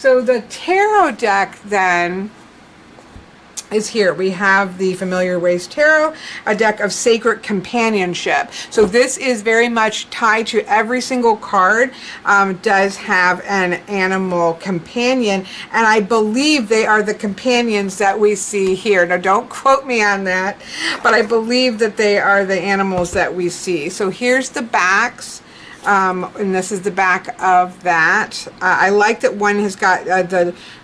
So the tarot deck then is here. We have the Familiar Ways Tarot, a deck of sacred companionship. So this is very much tied to every single card, does have an animal companion, and I believe they are the companions that we see here. Now don't quote me on that, but I believe that they are the animals that we see. So here's the backs. And this is the back of that. I like that one has got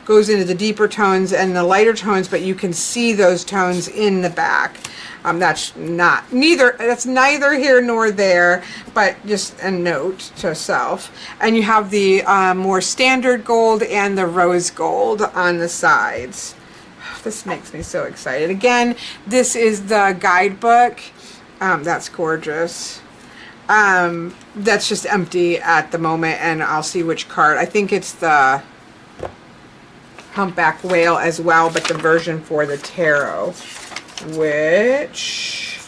goes into the deeper tones and the lighter tones, but you can see those tones in the back. That's neither here nor there, but just a note to self. And you have the more standard gold and the rose gold on the sides. This makes me so excited. Again, this is the guidebook. That's gorgeous. That's just empty at the moment, and I'll see which card. I think it's the Humpback Whale as well, but the version for the tarot, which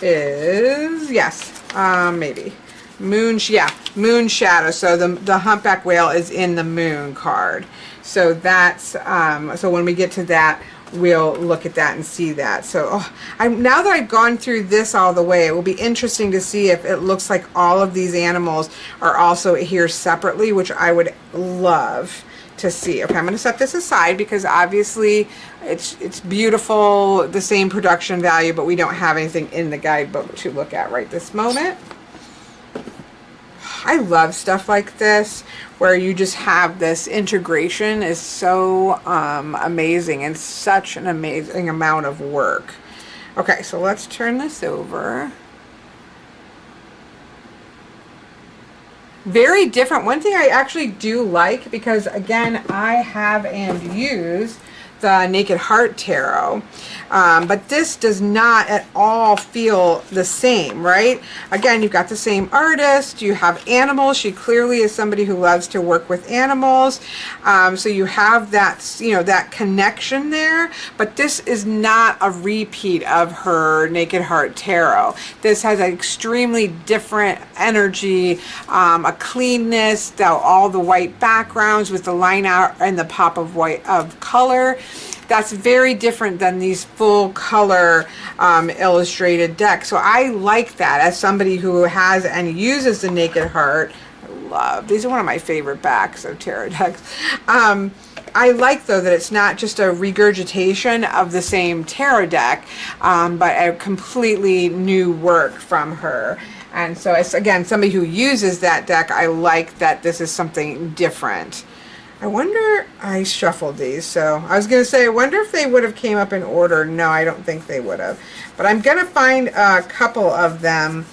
is, yes, maybe Moon Shadow. So the Humpback Whale is in the Moon card. So that's so when we get to that, we'll look at that and see that. So now that I've gone through this all the way, it will be interesting to see if it looks like all of these animals are also here separately, which I would love to see. Okay, I'm going to set this aside because obviously it's beautiful, the same production value, but we don't have anything in the guidebook to look at right this moment. I love stuff like this where you just have this integration is so amazing and such an amazing amount of work. Okay, so let's turn this over. Very different. One thing I actually do like, because again, I have and use the Naked Heart Tarot, but this does not at all feel the same, right? Again, you've got the same artist, you have animals. She clearly is somebody who loves to work with animals, so you have that, you know, that connection there, but this is not a repeat of her Naked Heart Tarot. This has an extremely different energy, a cleanness, all the white backgrounds with the line out and the pop of white of color. That's very different than these full color illustrated decks. So I like that as somebody who has and uses the Naked Heart. I love, these are one of my favorite backs of tarot decks. I like, though, that it's not just a regurgitation of the same tarot deck, but a completely new work from her. And so, it's, again, somebody who uses that deck, I like that this is something different. I wonder, I shuffled these, so I was going to say, I wonder if they would have came up in order. No, I don't think they would have. But I'm going to find a couple of them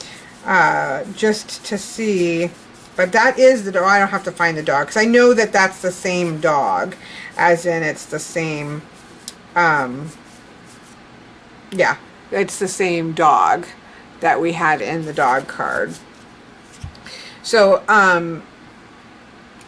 just to see. But that is the dog. I don't have to find the dog, because I know that that's the same dog, as in it's the same, yeah, it's the same dog that we had in the dog card. So,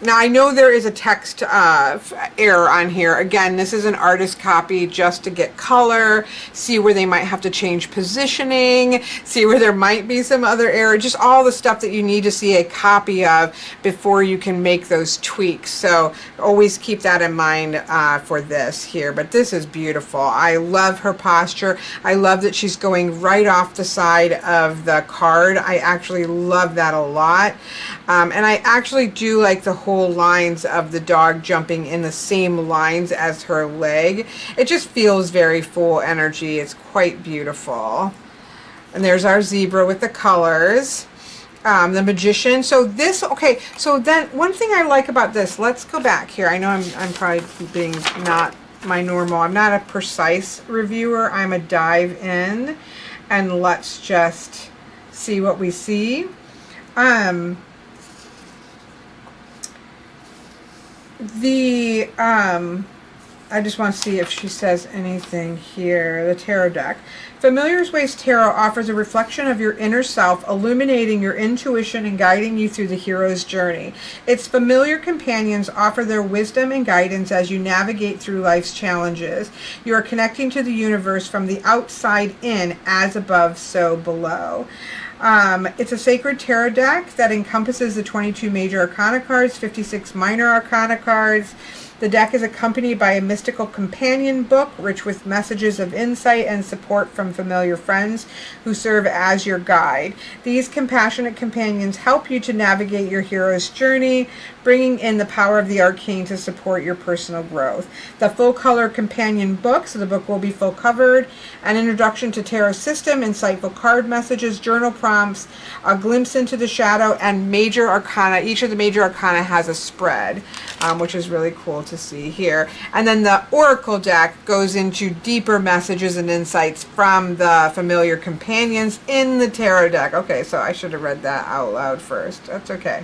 now I know there is a text error on here. Again, this is an artist copy just to get color, see where they might have to change positioning, see where there might be some other error, just all the stuff that you need to see a copy of before you can make those tweaks. So always keep that in mind for this here. But this is beautiful. I love her posture. I love that she's going right off the side of the card. I actually love that a lot. And I actually do like the whole lines of the dog jumping in the same lines as her leg. It just feels very full energy. It's quite beautiful. And there's our zebra with the colors. The magician. So this, okay, so then one thing I like about this, let's go back here. I know I'm probably being not my normal, I'm not a precise reviewer, I'm a dive in, and let's just see what we see. I just want to see if she says anything here. The tarot deck. Familiar Ways Tarot offers a reflection of your inner self, illuminating your intuition and guiding you through the hero's journey. Its familiar companions offer their wisdom and guidance as you navigate through life's challenges. You are connecting to the universe from the outside in, as above, so below. It's a sacred tarot deck that encompasses the 22 major arcana cards, 56 minor arcana cards. The deck is accompanied by a mystical companion book, rich with messages of insight and support from familiar friends who serve as your guide. These compassionate companions help you to navigate your hero's journey, bringing in the power of the arcane to support your personal growth. The full color companion book, so the book will be full covered, an introduction to tarot system, insightful card messages, journal prompts, a glimpse into the shadow, and major arcana. Each of the major arcana has a spread, which is really cool to see here. And then the oracle deck goes into deeper messages and insights from the familiar companions in the tarot deck. Okay, so I should have read that out loud first. That's okay.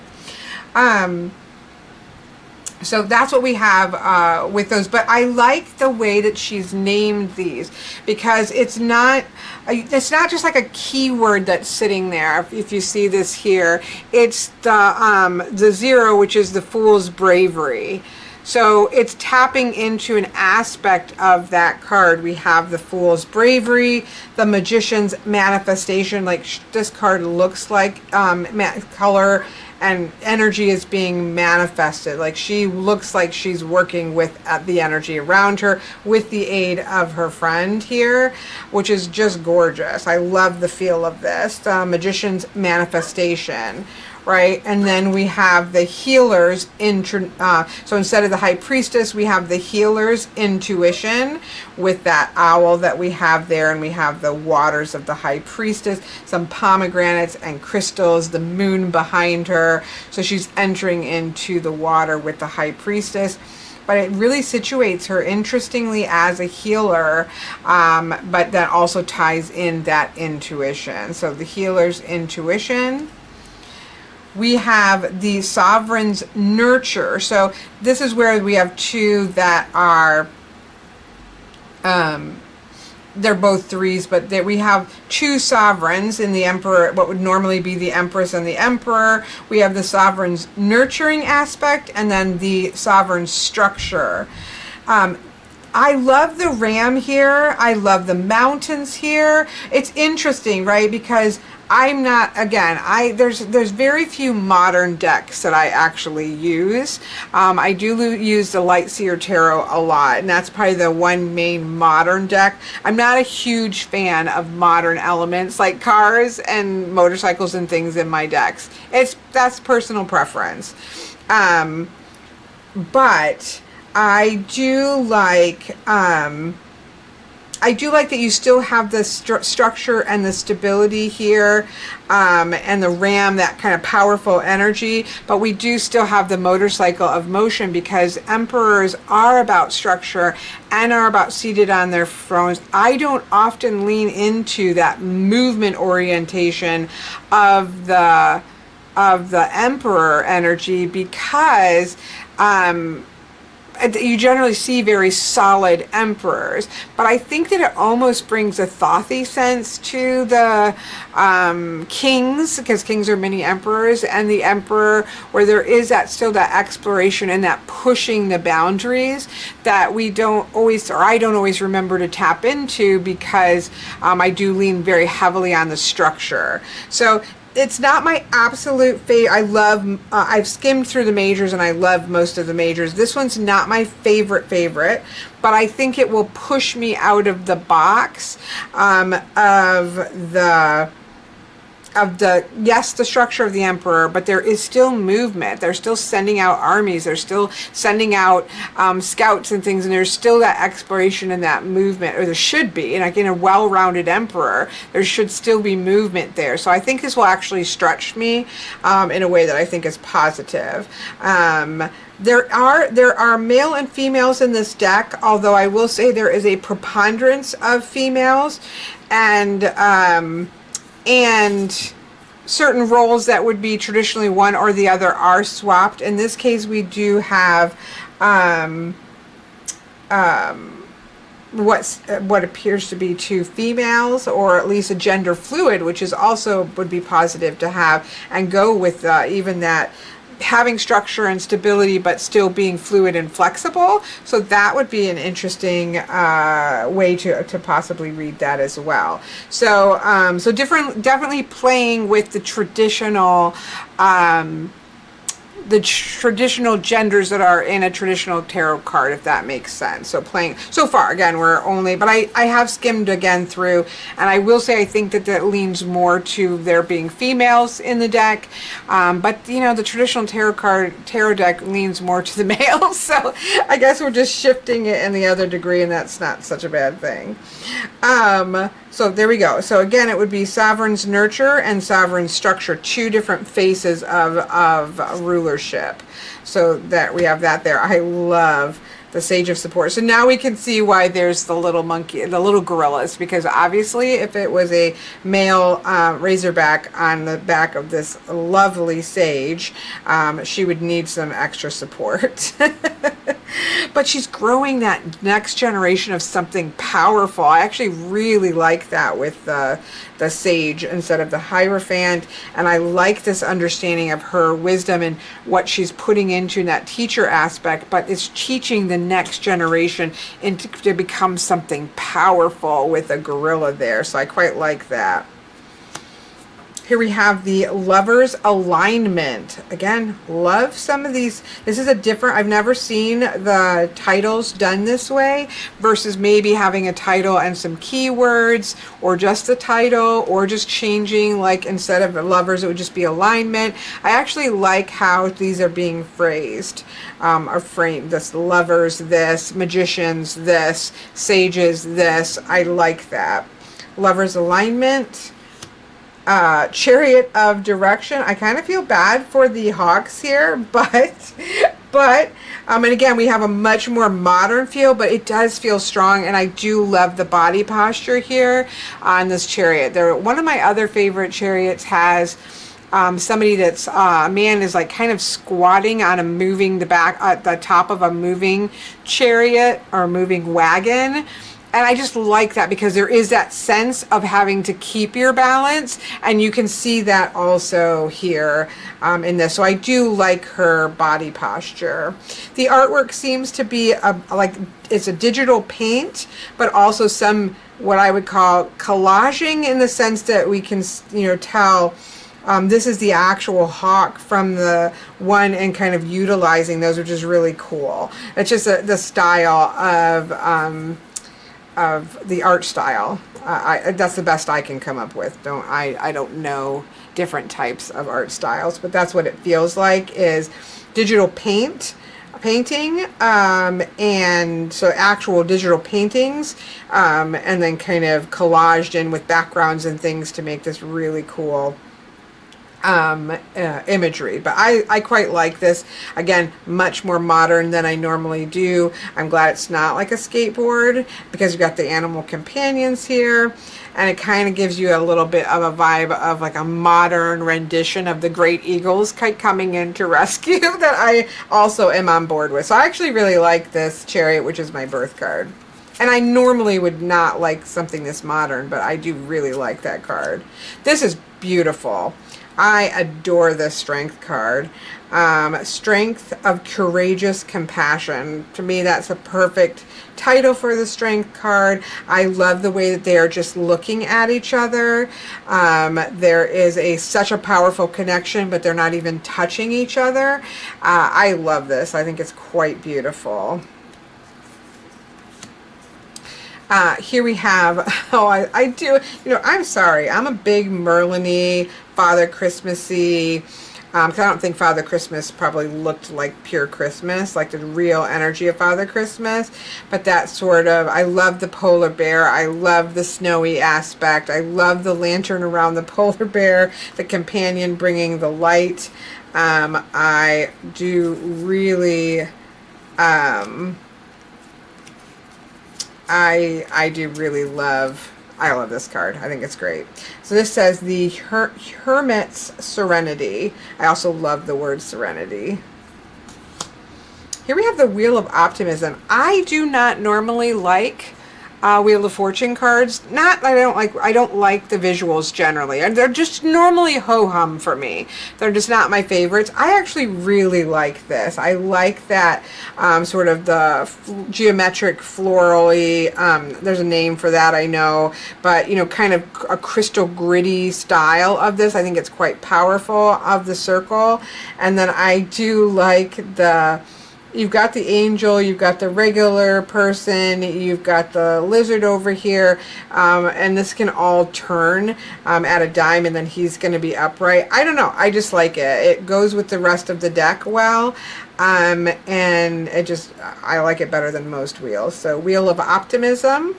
So that's what we have with those. But I like the way that she's named these, because it's not just like a keyword that's sitting there. If you see this here, it's the 0, which is the Fool's Bravery. So it's tapping into an aspect of that card. We have the Fool's Bravery, the Magician's Manifestation, like this card looks like color and energy is being manifested. Like she looks like she's working with the energy around her with the aid of her friend here, which is just gorgeous. I love the feel of this. The Magician's Manifestation. Right, and then we have the Healer's so instead of the High Priestess, we have the Healer's Intuition with that owl that we have there, and we have the waters of the High Priestess, some pomegranates and crystals, the moon behind her. So she's entering into the water with the High Priestess. But it really situates her interestingly as a healer, but that also ties in that intuition. So the Healer's Intuition. We have the Sovereign's Nurture. So this is where we have two that are, they're both 3s, but we have 2 sovereigns in the Emperor, what would normally be the Empress and the Emperor. We have the Sovereign's Nurturing aspect, and then the Sovereign's Structure. I love the ram here. I love the mountains here. It's interesting, right? Because I'm not, again, there's very few modern decks that I actually use. I do use the Lightseer Tarot a lot, and that's probably the one main modern deck. I'm not a huge fan of modern elements like cars and motorcycles and things in my decks. That's personal preference. But I do like that you still have the structure and the stability here, and the ram, that kind of powerful energy, but we do still have the motorcycle of motion, because emperors are about structure and are about seated on their thrones. I don't often lean into that movement orientation of the emperor energy, because you generally see very solid emperors, but I think that it almost brings a thothy sense to the kings, because kings are mini emperors, and the emperor, where there is still that exploration and that pushing the boundaries that we don't always, or I don't always remember to tap into, because I do lean very heavily on the structure. So it's not my absolute favorite. I love, I've skimmed through the majors and I love most of the majors. This one's not my favorite, but I think it will push me out of the box yes, the structure of the emperor, but there is still movement. They're still sending out armies. They're still sending out scouts and things, and there's still that exploration and that movement, or there should be. And like in a well-rounded emperor, there should still be movement there. So I think this will actually stretch me in a way that I think is positive. There are male and females in this deck, although I will say there is a preponderance of females, and certain roles that would be traditionally one or the other are swapped. In this case, we do have what appears to be 2 females, or at least a gender fluid, which is also would be positive to have, and go with even that having structure and stability, but still being fluid and flexible. So that would be an interesting way to possibly read that as well. So so definitely playing with the traditional genders that are in a traditional tarot card, if that makes sense. So playing, so far, again, we're only, but I have skimmed again through, and I will say I think that leans more to there being females in the deck. But, you know, the traditional tarot deck leans more to the males. So I guess we're just shifting it in the other degree, and that's not such a bad thing. So there we go. So again, it would be Sovereign's Nurture and Sovereign's Structure, two different faces of rulership. So that we have that there. I love the Sage of Support. So now we can see why there's the little monkey, the little gorillas, because obviously if it was a male razorback on the back of this lovely sage, she would need some extra support. But she's growing that next generation of something powerful. I actually really like that with the sage instead of the Hierophant, and I like this understanding of her wisdom and what she's putting into that teacher aspect, but it's teaching the next generation to become something powerful with a gorilla there. So I quite like that. Here we have the Lover's Alignment. Again, love some of these. This is a different, I've never seen the titles done this way versus maybe having a title and some keywords, or just the title, or just changing, like instead of lovers, it would just be alignment. I actually like how these are being phrased, or framed. This lovers, this magicians, this sages, this. I like that. Lover's Alignment. Chariot of Direction. I kind of feel bad for the hawks here, but and again, we have a much more modern feel, but it does feel strong, and I do love the body posture here on this chariot. One of my other favorite chariots has somebody that's a man is like kind of squatting on the top of a moving chariot or moving wagon. And I just like that because there is that sense of having to keep your balance, and you can see that also here in this. So I do like her body posture. The artwork seems to be like it's a digital paint, but also some what I would call collaging, in the sense that we can, you know, tell this is the actual hawk from the one and kind of utilizing those, which is really cool. It's just the style of the art style. That's the best I can come up with. I don't know different types of art styles, but that's what it feels like, is digital painting, and so actual digital paintings, and then kind of collaged in with backgrounds and things to make this really cool imagery. But I quite like this. Again, much more modern than I normally do. I'm glad it's not like a skateboard, because you've got the animal companions here, and it kind of gives you a little bit of a vibe of like a modern rendition of the Great Eagle's Kite coming in to rescue that I also am on board with. So I actually really like this chariot, which is my birth card. And I normally would not like something this modern, but I do really like that card. This is beautiful. I adore this Strength card. Strength of Courageous Compassion. To me, that's a perfect title for the Strength card. I love the way that they are just looking at each other. There is such a powerful connection, but they're not even touching each other. I love this. I think it's quite beautiful. Here we have, I do, you know, I'm sorry, I'm a big Merlin-y, Father Christmassy, because I don't think Father Christmas probably looked like pure Christmas, like the real energy of Father Christmas, but that sort of, I love the polar bear, I love the snowy aspect, I love the lantern around the polar bear, the companion bringing the light. I do really, I do really love, I love this card. I think it's great. So this says the Hermit'S Serenity. I also love the word serenity. Here we have the Wheel of Optimism. I do not normally like Wheel of Fortune cards. Not, I don't like the visuals generally, and they're just normally ho-hum for me. They're just not my favorites. I actually really like this. I like that sort of the geometric florally, there's a name for that, I know, but you know, kind of a crystal gritty style of this. I think it's quite powerful of the circle. And then I do like you've got the angel, you've got the regular person, you've got the lizard over here, and this can all turn at a dime, and then he's going to be upright. I don't know. I just like it. It goes with the rest of the deck well, and I like it better than most wheels. So Wheel of Optimism.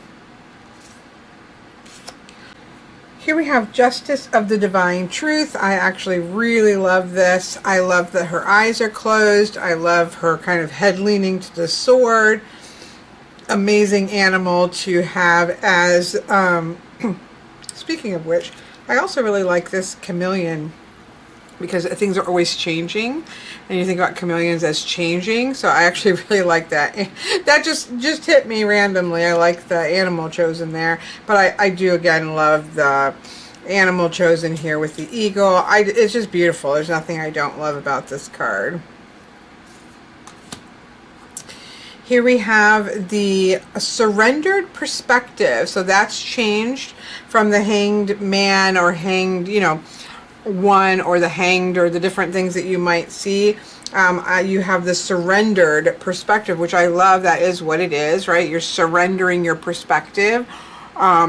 Here we have Justice of the Divine Truth. I actually really love this. I love that her eyes are closed. I love her kind of head leaning to the sword. Amazing animal to have as, speaking of which, I also really like this chameleon, because things are always changing, and you think about chameleons as changing, so I actually really like that. That just hit me randomly. I like the animal chosen there, but I do again love the animal chosen here with the eagle. It's just beautiful. There's nothing I don't love about this card. Here we have the surrendered perspective. So that's changed from the hanged man or hanged, you know, one, or the hanged, or the different things that you might see. You have the surrendered perspective, which I love. That is what it is, right? You're surrendering your perspective,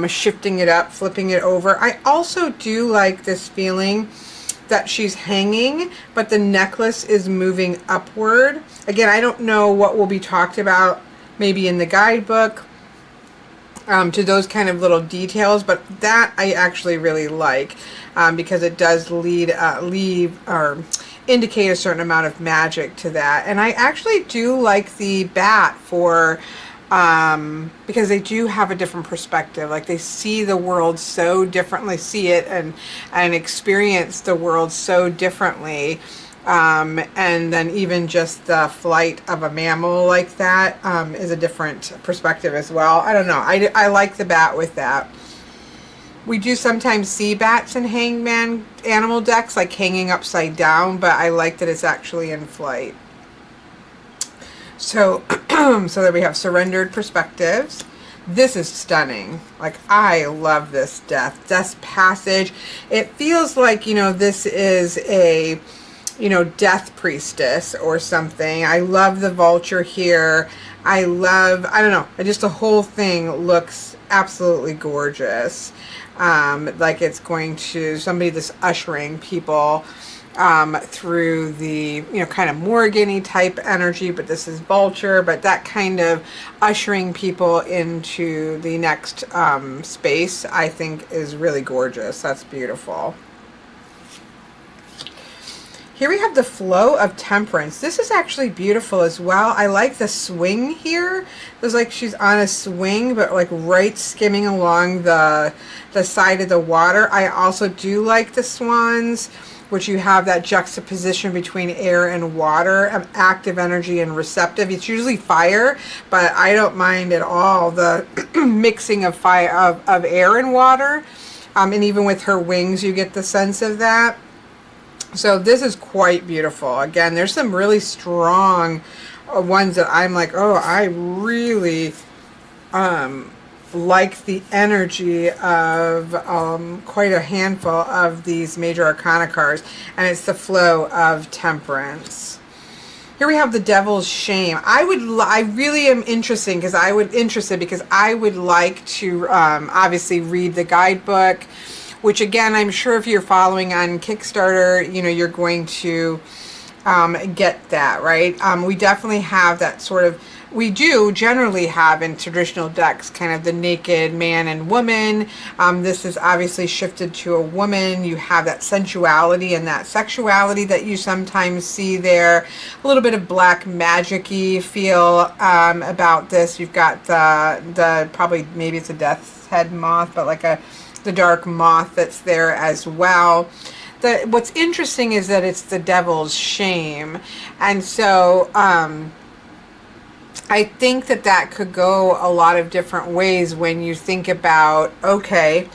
shifting it up, flipping it over. I also do like this feeling that she's hanging, but the necklace is moving upward. Again, I don't know what will be talked about maybe in the guidebook, to those kind of little details, but that I actually really like, because it does leave or indicate a certain amount of magic to that. And I actually do like the bat for, because they do have a different perspective. Like, they see the world so differently, see it and experience the world so differently. And then even just the flight of a mammal like that is a different perspective as well. I don't know. I like the bat with that. We do sometimes see bats in hangman animal decks, like hanging upside down, but I like that it's actually in flight. So, so there we have surrendered perspectives. This is stunning. Like, I love this Death's Passage. It feels like, you know, this is a, you know, death priestess or something. I love the vulture here. I don't know, just the whole thing looks absolutely gorgeous. Like it's going to, somebody that's ushering people through the, you know, kind of Morgan-y type energy, but this is vulture, but that kind of ushering people into the next space, I think is really gorgeous. That's beautiful. Here we have the Flow of Temperance. This is actually beautiful as well. I like the swing here. It's like she's on a swing, but like right skimming along the side of the water. I also do like the swans, which you have that juxtaposition between air and water, active energy and receptive. It's usually fire, but I don't mind at all the mixing of fire, of air and water. And even with her wings, you get the sense of that. So this is quite beautiful. Again, there's some really strong ones that I'm like, oh, I really like the energy of quite a handful of these major arcana cards, and it's the Flow of Temperance. Here we have the Devil's Shame. I really am interested because I would like to obviously read the guidebook, which again, I'm sure if you're following on Kickstarter, you know, you're going to get that, right? We definitely have that sort of, we do generally have in traditional decks kind of the naked man and woman. This is obviously shifted to a woman. You have that sensuality and that sexuality that you sometimes see there. A little bit of black magic-y feel about this. You've got the probably, maybe it's a death's head moth, but like the dark moth that's there as well. What's interesting is that it's the Devil's Shame, and so I think that that could go a lot of different ways when you think about, okay,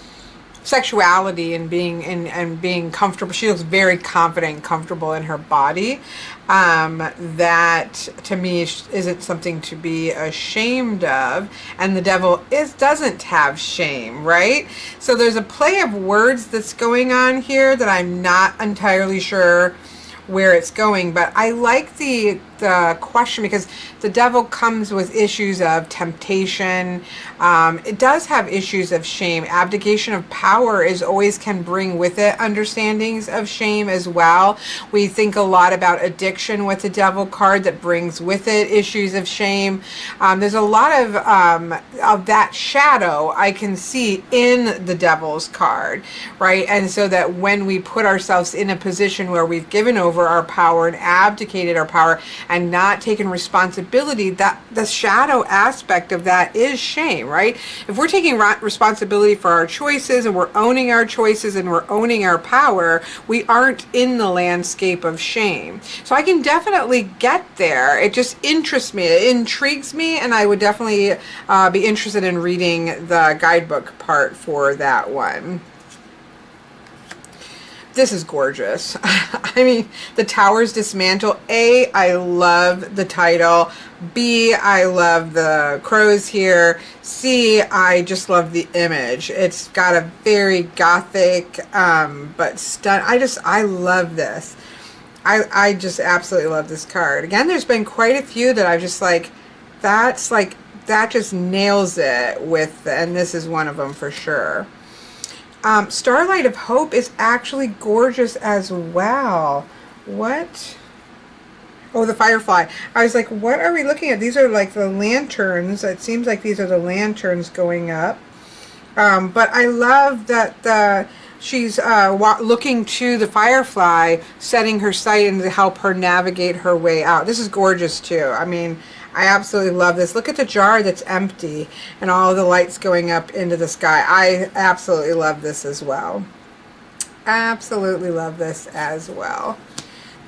sexuality and being comfortable. She looks very confident and comfortable in her body. That to me isn't something to be ashamed of, and the devil doesn't have shame, right? So there's a play of words that's going on here that I'm not entirely sure where it's going, but I like the question, because the devil comes with issues of temptation. It does have issues of shame. Abdication of power is always can bring with it understandings of shame as well. We think a lot about addiction with the devil card that brings with it issues of shame. There's a lot of that shadow I can see in the devil's card, right? And so that when we put ourselves in a position where we've given over our power and abdicated our power and not taken responsibility, that the shadow aspect of that is shame, right? If we're taking responsibility for our choices and we're owning our choices and we're owning our power, we aren't in the landscape of shame. So I can definitely get there. It just interests me, it intrigues me, and I would definitely be interested in reading the guidebook part for that one. This is gorgeous. I mean, the towers dismantle. A, I love the title. B, I love the crows here. C, I just love the image. It's got a very gothic, but I love this. I just absolutely love this card. Again, there's been quite a few that I've just like, that just nails it with, and this is one of them for sure. Starlight of Hope is actually gorgeous as well. What? Oh, the Firefly. I was like, what are we looking at? These are like the lanterns. It seems like these are the lanterns going up. But I love that she's looking to the Firefly, setting her sight and to help her navigate her way out. This is gorgeous too. I mean, I absolutely love this. Look at the jar that's empty and all the lights going up into the sky. I absolutely love this as well. Absolutely love this as well.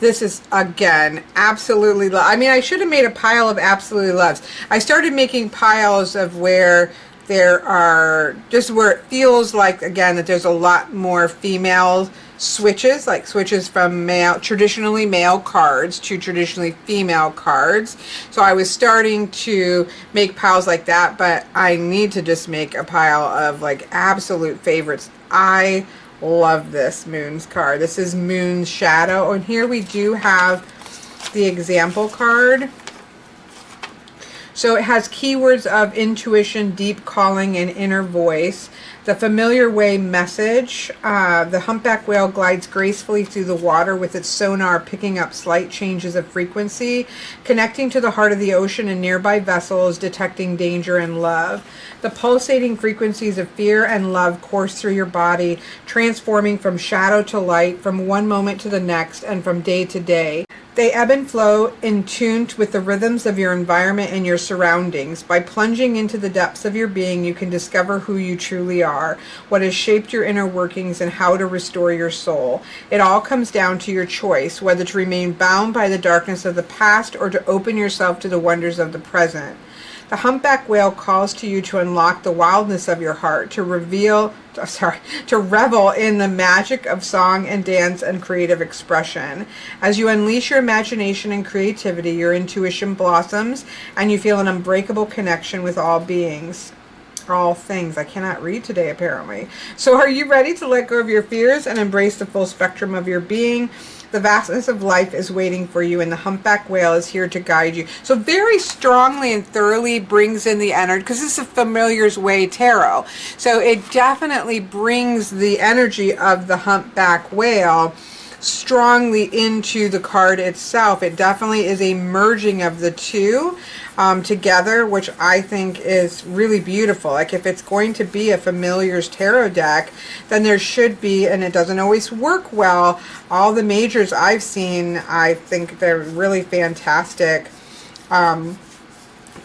This is, again, absolutely love. I mean, I should have made a pile of absolutely loves. I started making piles of where there are, just where it feels like, again, that there's a lot more female switches, like switches from traditionally male cards to traditionally female cards. So I was starting to make piles like that, but I need to just make a pile of like absolute favorites. I love this Moon's card. This is Moon's Shadow, and here we do have the example card. So it has keywords of intuition, deep calling, and inner voice. The familiar way message. The humpback whale glides gracefully through the water with its sonar picking up slight changes of frequency, connecting to the heart of the ocean and nearby vessels, detecting danger and love. The pulsating frequencies of fear and love course through your body, transforming from shadow to light, from one moment to the next, and from day to day. They ebb and flow in tune with the rhythms of your environment and your surroundings. By plunging into the depths of your being, you can discover who you truly are, what has shaped your inner workings, and how to restore your soul. It all comes down to your choice, whether to remain bound by the darkness of the past or to open yourself to the wonders of the present. The humpback whale calls to you to unlock the wildness of your heart, to revel in the magic of song and dance and creative expression. As you unleash your imagination and creativity, your intuition blossoms, and you feel an unbreakable connection with all beings. All things. I cannot read today, apparently. So are you ready to let go of your fears and embrace the full spectrum of your being? The vastness of life is waiting for you, and the humpback whale is here to guide you. So very strongly and thoroughly brings in the energy, because this is a Familiar's Way tarot. So it definitely brings the energy of the humpback whale strongly into the card itself. It definitely is a merging of the two together, which I think is really beautiful. Like, if it's going to be a Familiar's tarot deck, then there should be, and it doesn't always work well, all the majors I've seen, I think they're really fantastic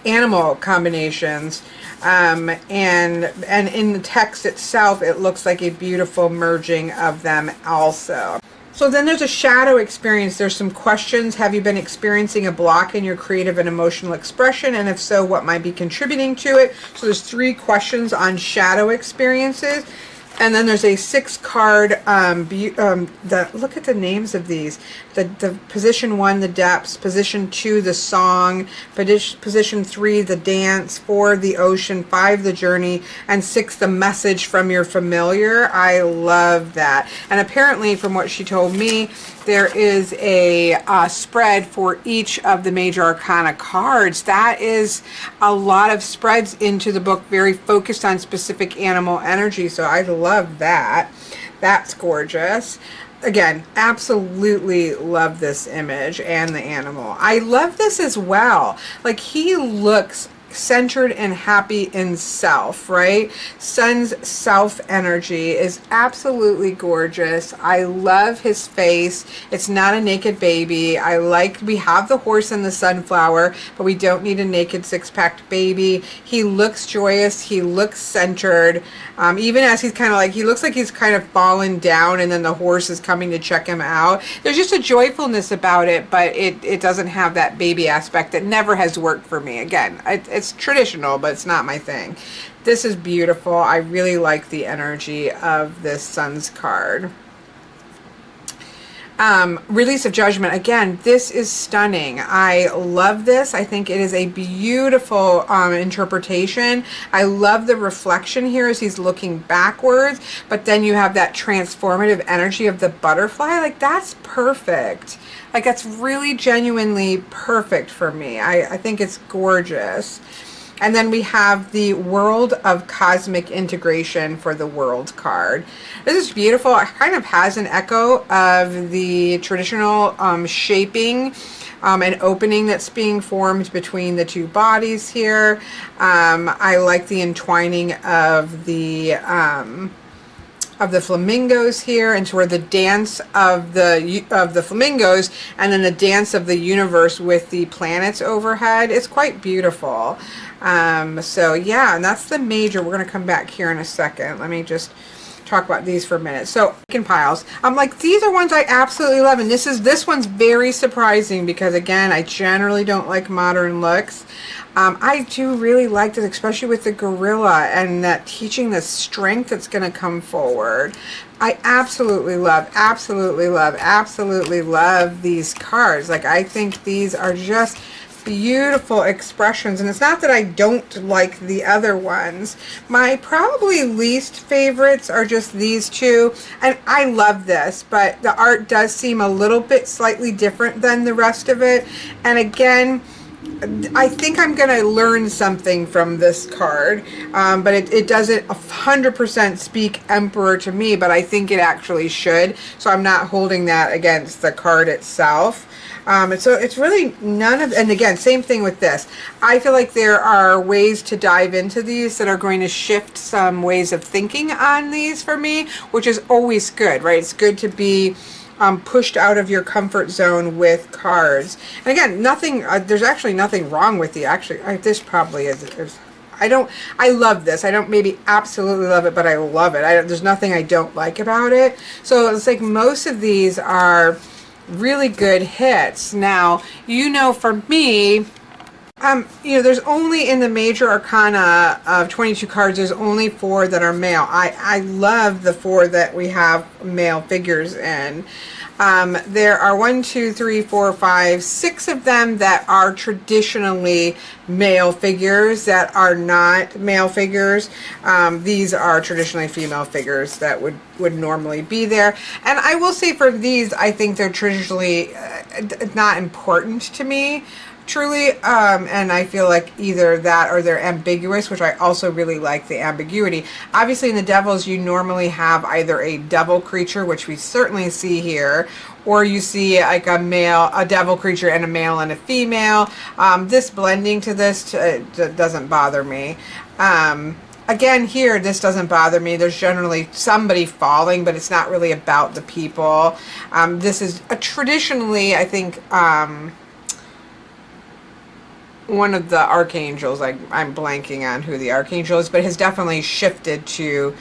animal combinations. And in the text itself, it looks like a beautiful merging of them also. So then there's a shadow experience. There's some questions. Have you been experiencing a block in your creative and emotional expression? And if so, what might be contributing to it? So there's 3 questions on shadow experiences. And then there's a 6 card, look at the names of these. The position 1, the depths, position 2, the song, position 3, the dance, 4, the ocean, 5, the journey, and 6, the message from your familiar. I love that. And apparently, from what she told me, there is a spread for each of the major arcana cards. That is a lot of spreads into the book, very focused on specific animal energy. So I love that. That's gorgeous. Again, absolutely love this image and the animal. I love this as well. Like, he looks centered and happy in self, right? Sun's self energy is absolutely gorgeous. I love his face. It's not a naked baby. We have the horse and the sunflower, but we don't need a naked 6-packed baby. He looks joyous. He looks centered. Even as he's kind of like, he looks like he's kind of fallen down and then the horse is coming to check him out. There's just a joyfulness about it, but it doesn't have that baby aspect that never has worked for me. Again, it's traditional, but it's not my thing. This is beautiful. I really like the energy of this Sun's card. Release of Judgment. Again, this is stunning. I love this. I think it is a beautiful interpretation. I love the reflection here as he's looking backwards, but then you have that transformative energy of the butterfly. Like, that's perfect. Like, that's really genuinely perfect for me. I think it's gorgeous. And then we have the World of Cosmic Integration for the World card. This is beautiful. It kind of has an echo of the traditional shaping and opening that's being formed between the 2 bodies here. I like the entwining of the flamingos here, and sort of the dance of the flamingos, and then the dance of the universe with the planets overhead. It's quite beautiful. So yeah, and that's the major. We're going to come back here in a second. Let me just talk about these for a minute. So piles. I'm like, these are ones I absolutely love, and this one's very surprising because, again, I generally don't like modern looks. I do really like this, especially with the gorilla and that teaching the strength that's going to come forward. I absolutely love these cards. Like, I think these are just beautiful expressions, and it's not that I don't like the other ones. My probably least favorites are just these 2, and I love this, but the art does seem a little bit slightly different than the rest of it. And again, I think I'm going to learn something from this card, but it doesn't 100% speak Emperor to me, but I think it actually should, so I'm not holding that against the card itself. And so it's really none of, and again, same thing with this. I feel like there are ways to dive into these that are going to shift some ways of thinking on these for me, which is always good, right? It's good to be pushed out of your comfort zone with cards. And again, there's actually nothing wrong with the, this probably is, I love this. I don't maybe absolutely love it, but I love it. There's nothing I don't like about it. So it's like most of these are really good hits. Now, for me, there's only in the major arcana of 22 cards, there's only 4 that are male. I love the 4 that we have male figures in. There are 1, 2, 3, 4, 5, 6 of them that are traditionally male figures that are not male figures. These are traditionally female figures that would normally be there. And I will say for these, I think they're traditionally not important to me, truly, and I feel like either that or they're ambiguous, which I also really like the ambiguity. Obviously in the devils you normally have either a devil creature, which we certainly see here, or you see like a devil creature and a male and a female. This blending to this doesn't bother me. Again, here, this doesn't bother me. There's generally somebody falling, but it's not really about the people. This is traditionally, I think, one of the archangels. I'm blanking on who the archangel is, but has definitely shifted to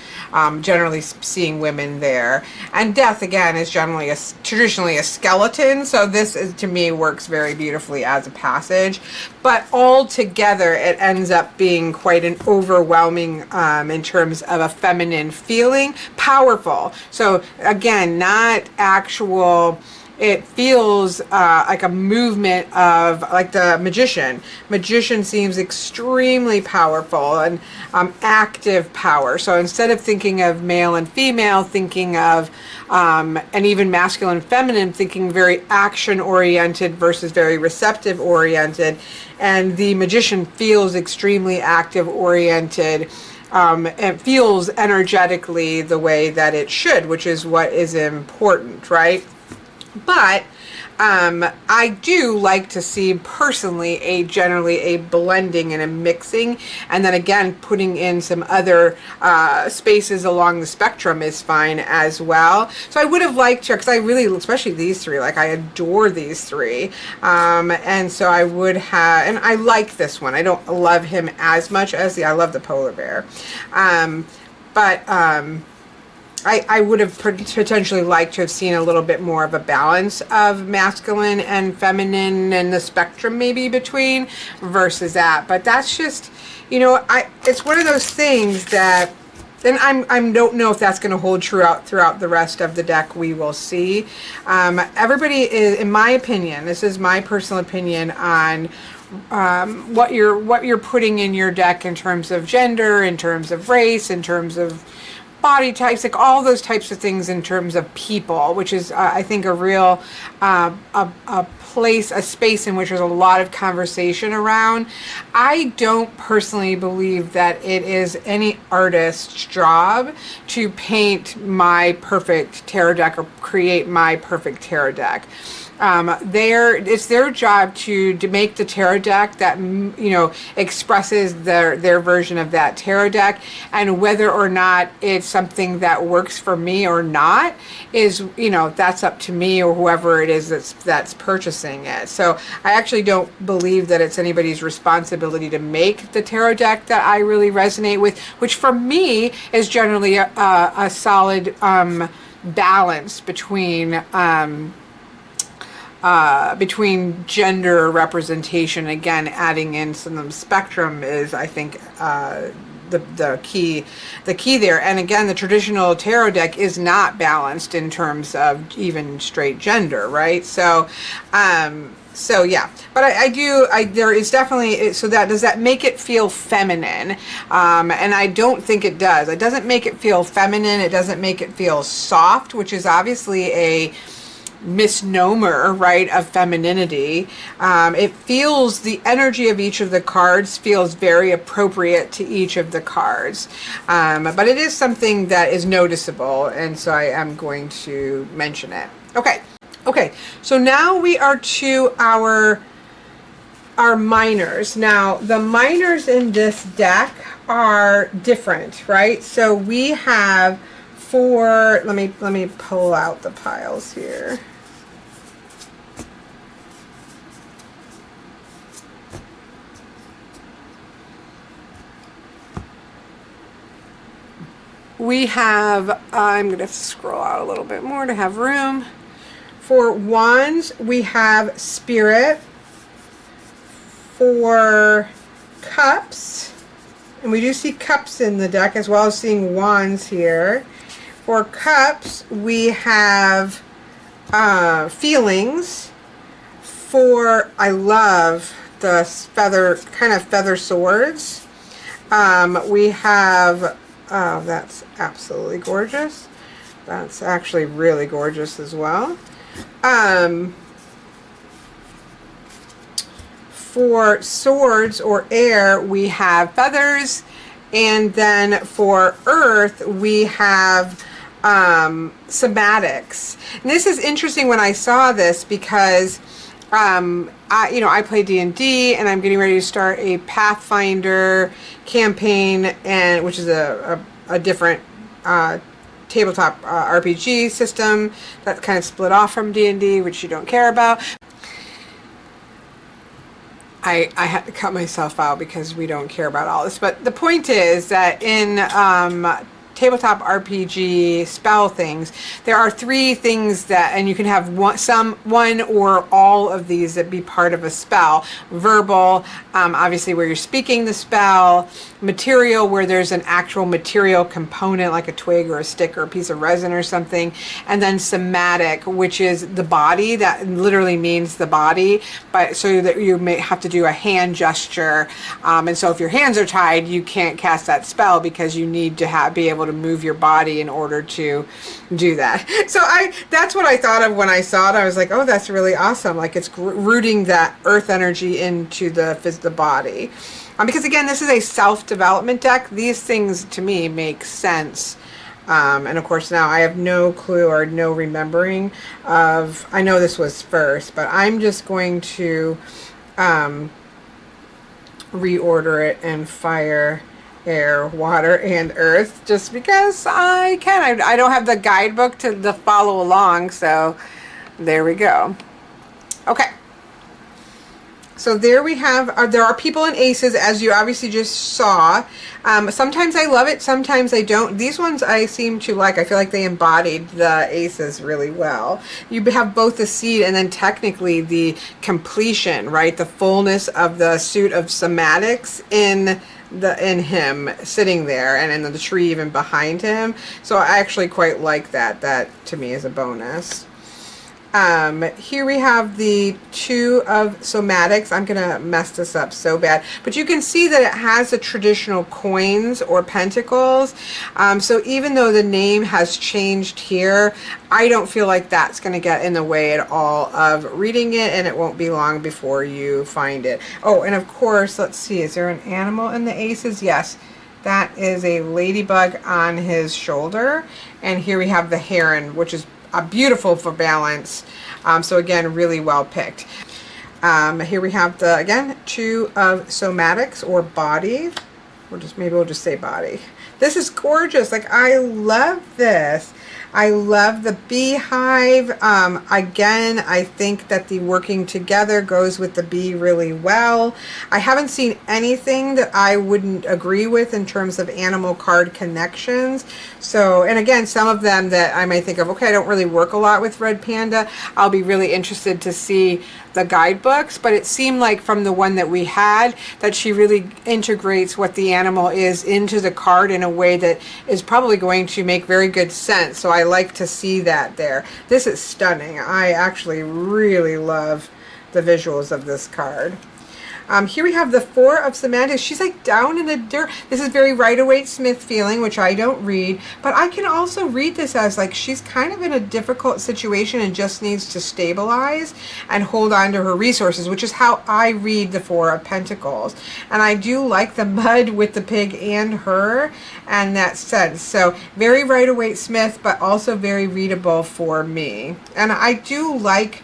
generally seeing women there. And death again is generally traditionally a skeleton, so this is, to me, works very beautifully as a passage. But all together, it ends up being quite an overwhelming in terms of a feminine feeling, powerful. So again, not actual. It feels like a movement of, like the magician. Magician seems extremely powerful and active power. So instead of thinking of male and female, thinking of, and even masculine and feminine, thinking very action oriented versus very receptive oriented. And the magician feels extremely active oriented. It feels energetically the way that it should, which is what is important, right? But I do like to see personally generally a blending and a mixing, and then again putting in some other spaces along the spectrum is fine as well. So I would have liked to, because I really, especially these three, like I adore these three, and so I would have, and I like this one. I don't love him as much as I love the polar bear, but I would have potentially liked to have seen a little bit more of a balance of masculine and feminine and the spectrum maybe between versus that. But that's just, you know, it's one of those things that, and I don't know if that's going to hold true throughout the rest of the deck. We will see. Everybody is, in my opinion, this is my personal opinion on what you're putting in your deck in terms of gender, in terms of race, in terms of body types, like all those types of things in terms of people, which is I think a real a place, a space in which there's a lot of conversation around. I don't personally believe that it is any artist's job to paint my perfect tarot deck or create my perfect tarot deck. It's their job to make the tarot deck that, you know, expresses their version of that tarot deck, and whether or not it's something that works for me or not is, you know, that's up to me or whoever it is that's purchasing it. So I actually don't believe that it's anybody's responsibility to make the tarot deck that I really resonate with, which for me is generally a solid balance between gender representation. Again, adding in some spectrum is, I think, the key there. And again, the traditional tarot deck is not balanced in terms of even straight gender, right? So yeah, but there is definitely, so that, does that make it feel feminine? And I don't think it does. It doesn't make it feel feminine. It doesn't make it feel soft, which is obviously a misnomer, right, of femininity. It feels, the energy of each of the cards feels very appropriate to each of the cards, but it is something that is noticeable, and so I am going to mention it. Okay, so now we are to our minors. Now the minors in this deck are different, right? So we have four, let me pull out the piles here. We have, I'm going to scroll out a little bit more to have room. For wands, we have Spirit. For cups, and we do see cups in the deck as well as seeing wands here. For cups, we have feelings. For, I love the feather swords. We have, oh, that's absolutely gorgeous. That's actually really gorgeous as well. For swords or air, we have feathers, and then for earth, we have somatics. And this is interesting when I saw this because I play D&D, and I'm getting ready to start a Pathfinder campaign, and which is a different tabletop RPG system that's kind of split off from D&D, which you don't care about. I had to cut myself out because we don't care about all this. But the point is that in tabletop RPG spell things, there are three things that, and you can have one or all of these that be part of a spell. Verbal, obviously where you're speaking the spell. Material, where there's an actual material component like a twig or a stick or a piece of resin or something. And then somatic, which is the body, that literally means the body, but so that you may have to do a hand gesture. And so if your hands are tied, you can't cast that spell because you need to be able to move your body in order to do that. So that's what I thought of when I saw it. I was like, oh, that's really awesome. Like it's rooting that earth energy into the body. Because again, this is a self-development deck. These things to me make sense. And of course now I have no clue or no remembering of, I know this was first, but I'm just going to reorder it in fire, air, water, and earth, just because I can. I don't have the guidebook to follow along, so there we go. Okay. So there we have, there are people in aces, as you obviously just saw. Sometimes I love it, sometimes I don't. These ones I seem to like. I feel like they embodied the aces really well. You have both the seed and then technically the completion, right? The fullness of the suit of somatics in him sitting there, and in the tree even behind him. So I actually quite like that. That to me is a bonus. Here we have the two of somatics. I'm gonna mess this up so bad, but you can see that it has the traditional coins or pentacles. So even though the name has changed here, I don't feel like that's gonna get in the way at all of reading it, and it won't be long before you find it. Oh, and of course, let's see, is there an animal in the aces? Yes. That is a ladybug on his shoulder, and here we have the heron, which is beautiful for balance. So again, really well picked. Here we have the, again, two of somatics or body. Maybe we'll just say body. This is gorgeous. Like, I love this. I love the beehive. Again, I think that the working together goes with the bee really well. I haven't seen anything that I wouldn't agree with in terms of animal card connections. So, and again, some of them that I might think of, okay, I don't really work a lot with Red Panda. I'll be really interested to see the guidebooks, but it seemed like from the one that we had that she really integrates what the animal is into the card in a way that is probably going to make very good sense. So I like to see that there. This is stunning. I actually really love the visuals of this card. Here we have the four of somatics. She's like down in the dirt. This is very Rider-Waite-Smith feeling, which I don't read, but I can also read this as like she's kind of in a difficult situation and just needs to stabilize and hold on to her resources, which is how I read the Four of Pentacles. And I do like the mud with the pig and her and that sense. So very Rider-Waite-Smith, but also very readable for me. And I do like,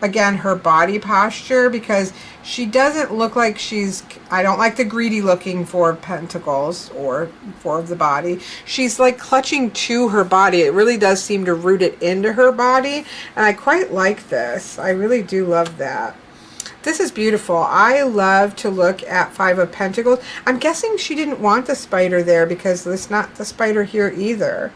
again, her body posture, because she doesn't look like she's, I don't like the greedy looking Four of Pentacles or Four of the Body. She's like clutching to her body. It really does seem to root it into her body, and I quite like this. I really do love that. This is beautiful. I love to look at Five of Pentacles. I'm guessing she didn't want the spider there because there's not the spider here either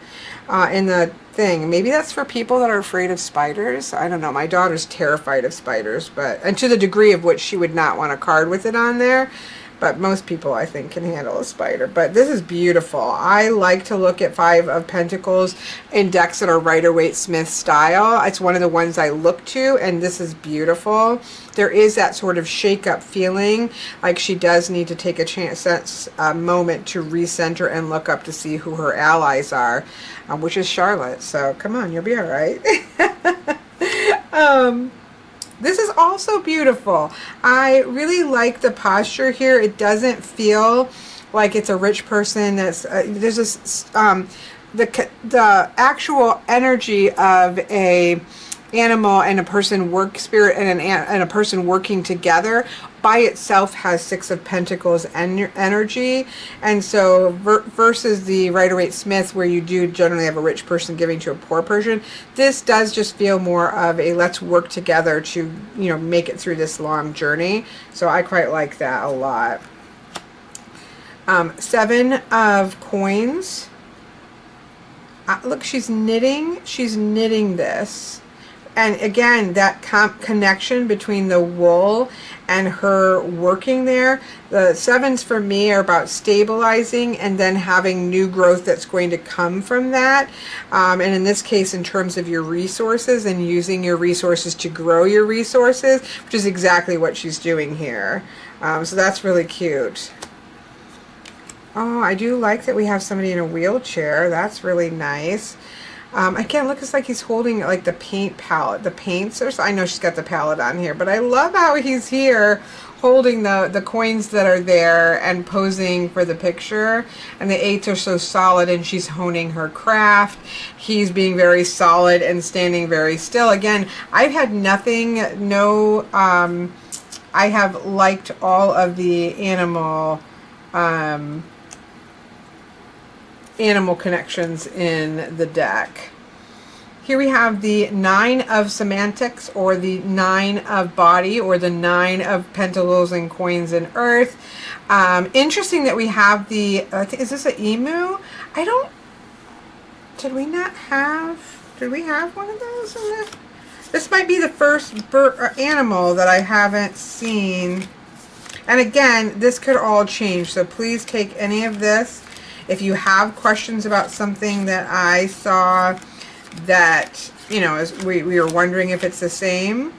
in the thing. Maybe that's for people that are afraid of spiders. I don't know. My daughter's terrified of spiders, and to the degree of which she would not want a card with it on there. But most people, I think, can handle a spider. But this is beautiful. I like to look at Five of Pentacles in decks that are Rider-Waite-Smith style. It's one of the ones I look to, and this is beautiful. There is that sort of shake-up feeling, like she does need to take a moment to recenter and look up to see who her allies are, which is Charlotte. So come on, you'll be all right. This is also beautiful. I really like the posture here. It doesn't feel like it's a rich person. That's there's this the actual energy of a animal and a person work spirit and a person working together by itself has Six of Pentacles energy. And so versus the Rider-Waite-Smith, where you do generally have a rich person giving to a poor person, this does just feel more of a let's work together to, you know, make it through this long journey. So I quite like that a lot. Seven of Coins. Look, she's knitting this. And again, that connection between the wool and her working there. The sevens for me are about stabilizing and then having new growth that's going to come from that. And in this case, in terms of your resources and using your resources to grow your resources, which is exactly what she's doing here. So that's really cute. Oh, I do like that we have somebody in a wheelchair. That's really nice. Again, look, it's like he's holding like the paint palette, the paints. I know she's got the palette on here, but I love how he's here holding the coins that are there and posing for the picture. And the eights are so solid, and she's honing her craft. He's being very solid and standing very still. Again, I've had nothing, I have liked all of the animal connections in the deck. Here we have the Nine of Semantics, or the Nine of Body, or the Nine of Pentacles and Coins and Earth. Interesting that we have the, is this an emu? Did we have one of those in this? This might be the first animal that I haven't seen. And again, this could all change, so please take any of this. If you have questions about something that I saw that, you know, as we were wondering if it's the same,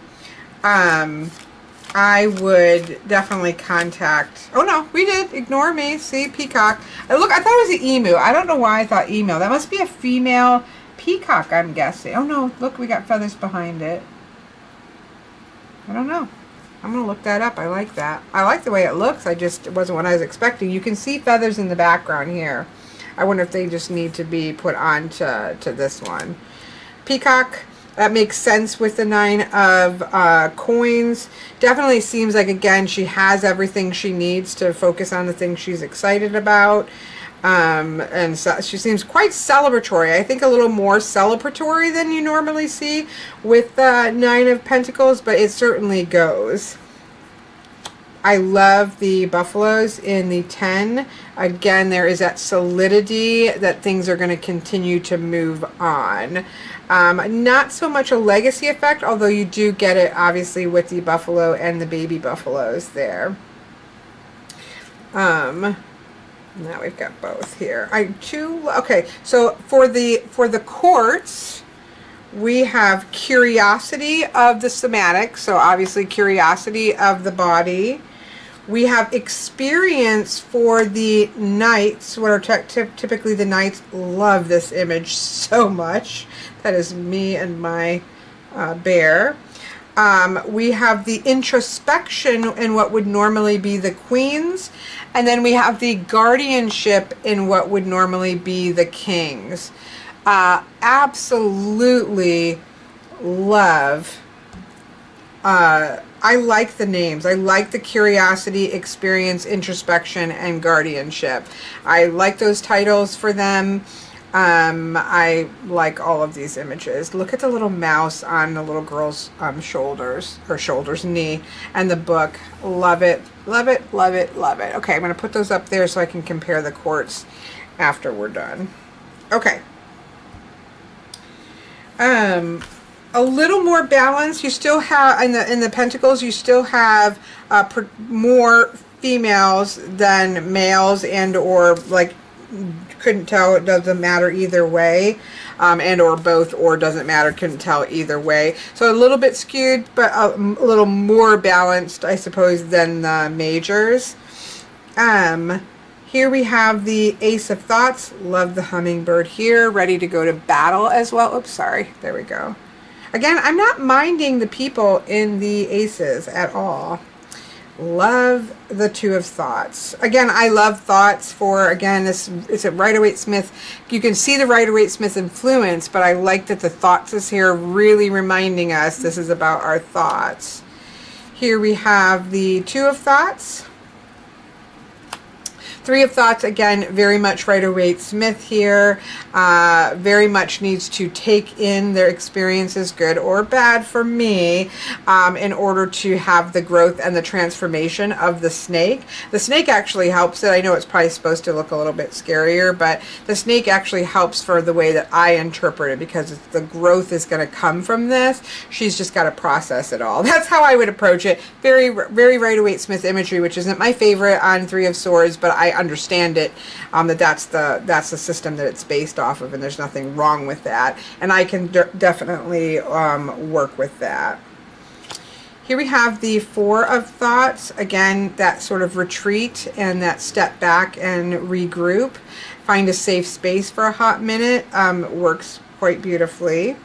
I would definitely contact, oh no, we did, ignore me, see, peacock. Look, I thought it was an emu. I don't know why I thought emu. That must be a female peacock, I'm guessing. Oh no, look, we got feathers behind it. I don't know. I'm going to look that up. I like that. I like the way it looks. It wasn't what I was expecting. You can see feathers in the background here. I wonder if they just need to be put on to this one. Peacock, that makes sense with the Nine of Coins. Definitely seems like, again, she has everything she needs to focus on the things she's excited about. And so she seems quite celebratory. I think a little more celebratory than you normally see with the Nine of Pentacles, but it certainly goes. I love the buffaloes in the 10. Again, there is that solidity that things are going to continue to move on. Not so much a legacy effect, although you do get it obviously with the buffalo and the baby buffaloes there. Now we've got both here. Okay, so for the quartz, we have curiosity of the somatic, so obviously curiosity of the body. We have experience for the knights, what are typically the knights. Love this image so much. That is me and my bear. We have the introspection in what would normally be the queens, and then we have the guardianship in what would normally be the kings. Absolutely love. I like the names. I like the curiosity, experience, introspection, and guardianship. I like those titles for them. I like all of these images. Look at the little mouse on the little girl's shoulders, knee, and the book. Love it, love it, love it, love it. Okay, I'm going to put those up there so I can compare the quartz after we're done. Okay. A little more balance. You still have, in the pentacles, you still have more females than males, and or like, couldn't tell, it doesn't matter either way, and or both, or doesn't matter, couldn't tell either way. So a little bit skewed, but a little more balanced, I suppose, than the majors. Here we have the Ace of Thoughts. Love the hummingbird here, ready to go to battle as well. Oops, sorry. There we go. Again, I'm not minding the people in the aces at all. Love the Two of Thoughts. Again, I love thoughts for, again, this is a Rider-Waite-Smith. You can see the Rider-Waite-Smith influence, but I like that the thoughts is here, really reminding us this is about our thoughts. Here we have the Two of Thoughts. Three of Thoughts, again, very much Rider-Waite-Smith here. Very much needs to take in their experiences, good or bad for me, in order to have the growth and the transformation of the snake. The snake actually helps it. I know it's probably supposed to look a little bit scarier, but the snake actually helps for the way that I interpret it, because the growth is going to come from this. She's just got to process it all. That's how I would approach it. Very, very Rider-Waite-Smith imagery, which isn't my favorite on Three of Swords, but I understand it, that's the system that it's based off of, and there's nothing wrong with that, and I can definitely work with that. Here we have the Four of Thoughts. Again, that sort of retreat and that step back and regroup, find a safe space for a hot minute, works quite beautifully.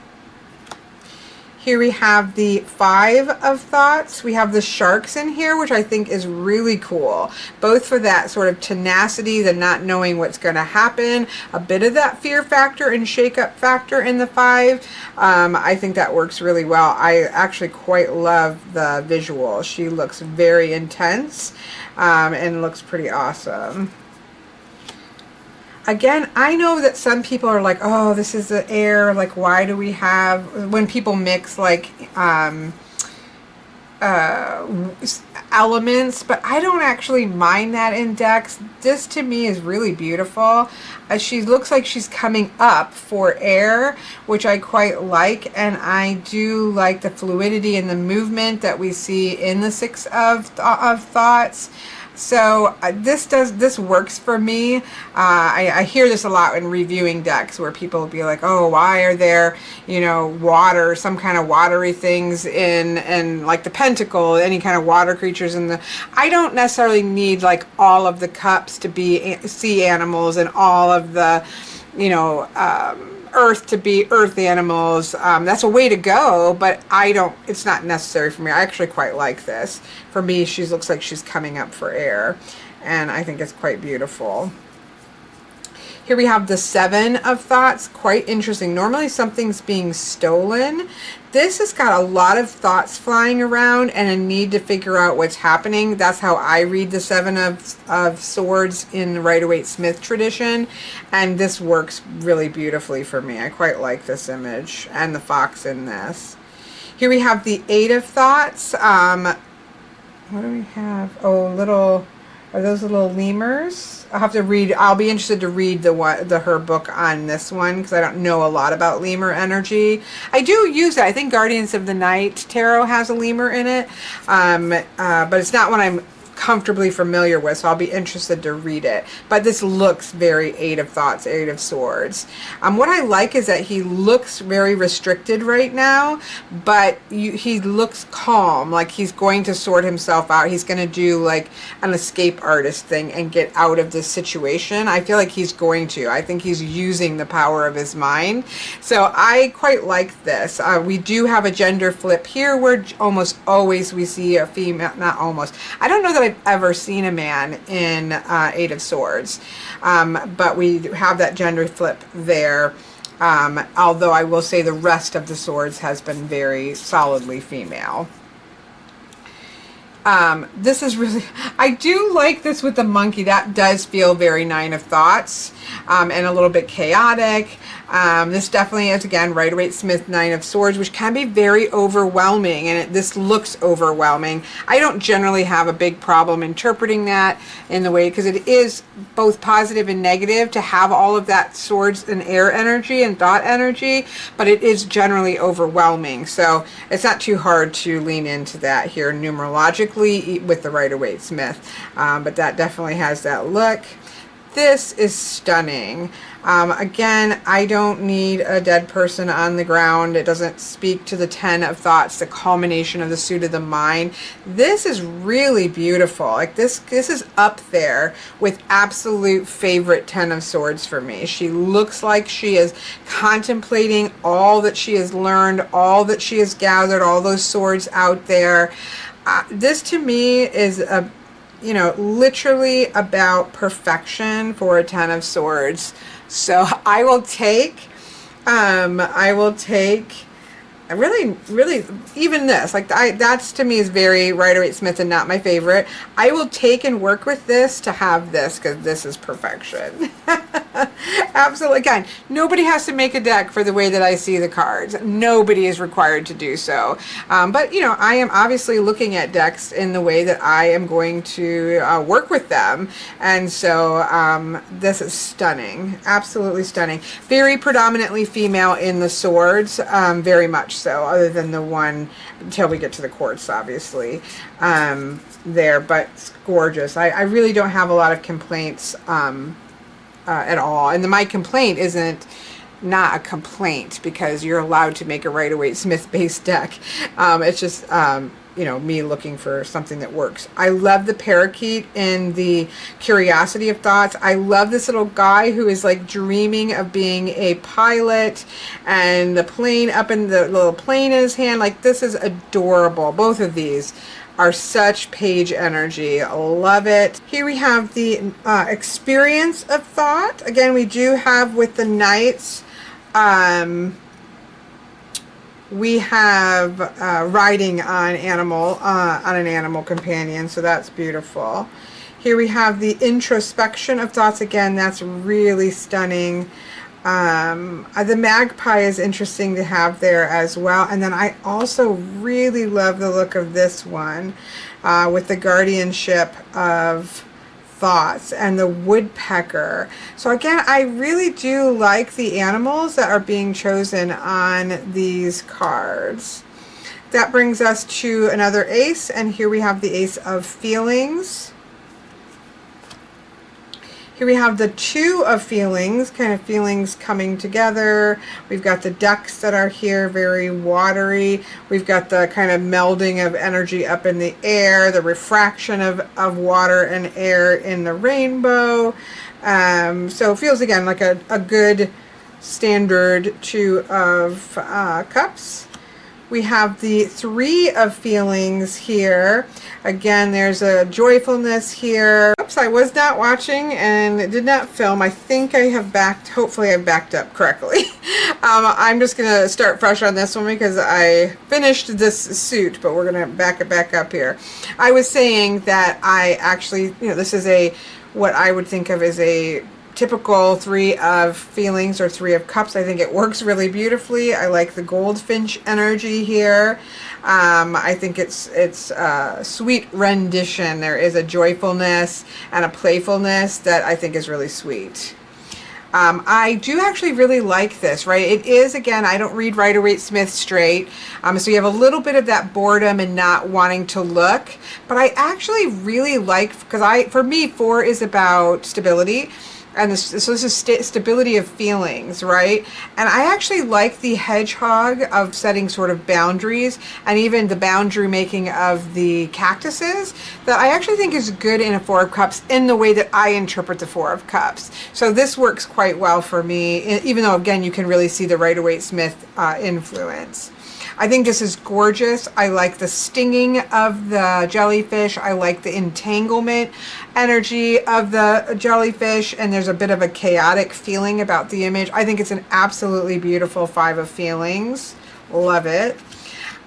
Here we have the Five of Thoughts. We have the sharks in here, which I think is really cool. Both for that sort of tenacity, the not knowing what's going to happen, a bit of that fear factor and shake-up factor in the Five. I think that works really well. I actually quite love the visual. She looks very intense and looks pretty awesome. Again, I know that some people are like, oh, this is the air, like why do we have, when people mix like elements, but I don't actually mind that in decks. This to me is really beautiful. She looks like she's coming up for air, which I quite like, and I do like the fluidity and the movement that we see in the Six of Thoughts. So this works for me. I hear this a lot in reviewing decks, where people will be like, oh, why are there, you know, water, some kind of watery things in like the Pentacle, any kind of water creatures in the, I don't necessarily need like all of the cups to be sea animals and all of the, you know, earth to be earth animals. That's a way to go, but it's not necessary for me. I actually quite like this. For me, she looks like she's coming up for air, and I think it's quite beautiful. Here we have the Seven of Thoughts. Quite interesting. Normally something's being stolen. This has got a lot of thoughts flying around and a need to figure out what's happening. That's how I read the Seven of Swords in the Rider-Waite-Smith tradition, and this works really beautifully for me. I quite like this image and the fox in this. Here we have the Eight of Thoughts. What do we have? Oh, are those little lemurs? I'll have to read. I'll be interested to read her book on this one, because I don't know a lot about lemur energy. I do use it. I think Guardians of the Night Tarot has a lemur in it, but it's not one I'm comfortably familiar with, so I'll be interested to read it. But this looks very Eight of Thoughts, Eight of Swords. What I like is that he looks very restricted right now, but he looks calm, like he's going to sort himself out. He's going to do like an escape artist thing and get out of this situation. I feel like he's going to. I think he's using the power of his mind. So I quite like this. We do have a gender flip here, where almost always we see a female, not almost. I don't know that I've ever seen a man in Eight of Swords, but we have that gender flip there, although I will say the rest of the swords has been very solidly female. This is really, I do like this with the monkey. That does feel very Nine of Thoughts, and a little bit chaotic. This definitely is, again, Rider-Waite-Smith Nine of Swords, which can be very overwhelming, and this looks overwhelming. I don't generally have a big problem interpreting that in the way, because it is both positive and negative to have all of that swords and air energy and thought energy, but it is generally overwhelming. So it's not too hard to lean into that here numerologically with the Rider-Waite-Smith, but that definitely has that look. This is stunning. Again, I don't need a dead person on the ground. It doesn't speak to the Ten of Thoughts, the culmination of the suit of the mind. This is really beautiful. Like this is up there with absolute favorite Ten of Swords for me. She looks like she is contemplating all that she has learned, all that she has gathered, all those swords out there. This to me is literally about perfection for a Ten of Swords. So I will take I really, even this, like, that's to me is very Rider-Waite-Smith and not my favorite. I will take and work with this to have this, because this is perfection. Absolutely. Again, nobody has to make a deck for the way that I see the cards. Nobody is required to do so. But, you know, I am obviously looking at decks in the way that I am going to work with them. And so this is stunning. Absolutely stunning. Very predominantly female in the swords, very much so, other than the one until we get to the quartz, obviously, there. But it's gorgeous. I really don't have a lot of complaints at all. And my complaint isn't not a complaint, because you're allowed to make a Rider-Waite-Smith based deck. It's just, you know, me looking for something that works. I love the parakeet in the Curiosity of Thoughts. I love this little guy who is like dreaming of being a pilot, and the plane up in the little plane in his hand. Like, this is adorable. Both of these are such page energy. I love it. Here we have the Experience of Thought. Again, we do have with the Knights, we have riding on an animal companion, so that's beautiful. Here we have the Introspection of Thoughts. Again, that's really stunning. The magpie is interesting to have there as well. And then I also really love the look of this one with the Guardianship of Thoughts and the woodpecker. So again, I really do like the animals that are being chosen on these cards. That brings us to another ace, and here we have the Ace of Feelings. Here we have the Two of Feelings, kind of feelings coming together. We've got the ducks that are here, very watery. We've got the kind of melding of energy up in the air, the refraction of water and air in the rainbow. So it feels, again, like a good standard Two of Cups. We have the Three of Feelings here. Again, there's a joyfulness here. Oops, I was not watching and it did not film. I think I have hopefully I've backed up correctly. I'm just going to start fresh on this one because I finished this suit, but we're going to back it back up here. I was saying that I actually, this is what I would think of as a typical Three of Feelings or Three of Cups. I think it works really beautifully. I like the goldfinch energy here. I think it's a sweet rendition. There is a joyfulness and a playfulness that I think is really sweet. I do actually really like this, right? It is, again, I don't read Rider-Waite-Smith straight, so you have a little bit of that boredom and not wanting to look, but I actually really like, because for me, 4 is about stability. And so this is stability of feelings, right? And I actually like the hedgehog of setting sort of boundaries, and even the boundary making of the cactuses, that I actually think is good in a 4 of Cups in the way that I interpret the 4 of Cups. So this works quite well for me, even though, again, you can really see the Rider-Waite-Smith influence. I think this is gorgeous. I like the stinging of the jellyfish. I like the entanglement energy of the jellyfish, and there's a bit of a chaotic feeling about the image. I think it's an absolutely beautiful 5 of Feelings. Love it.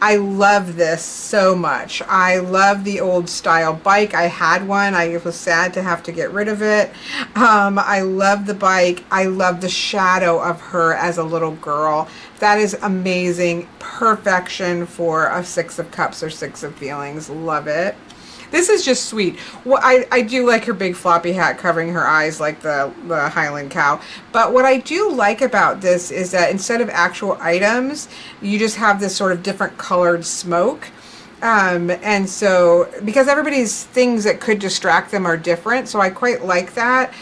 I love this so much. I love the old style bike. I had one. I was sad to have to get rid of it. I love the bike. I love the shadow of her as a little girl. That is amazing. Perfection for a 6 of Cups or 6 of Feelings. Love it. This is just sweet. Well, I do like her big floppy hat covering her eyes like the Highland cow. But what I do like about this is that instead of actual items, you just have this sort of different colored smoke. And so, because everybody's things that could distract them are different, so I quite like that.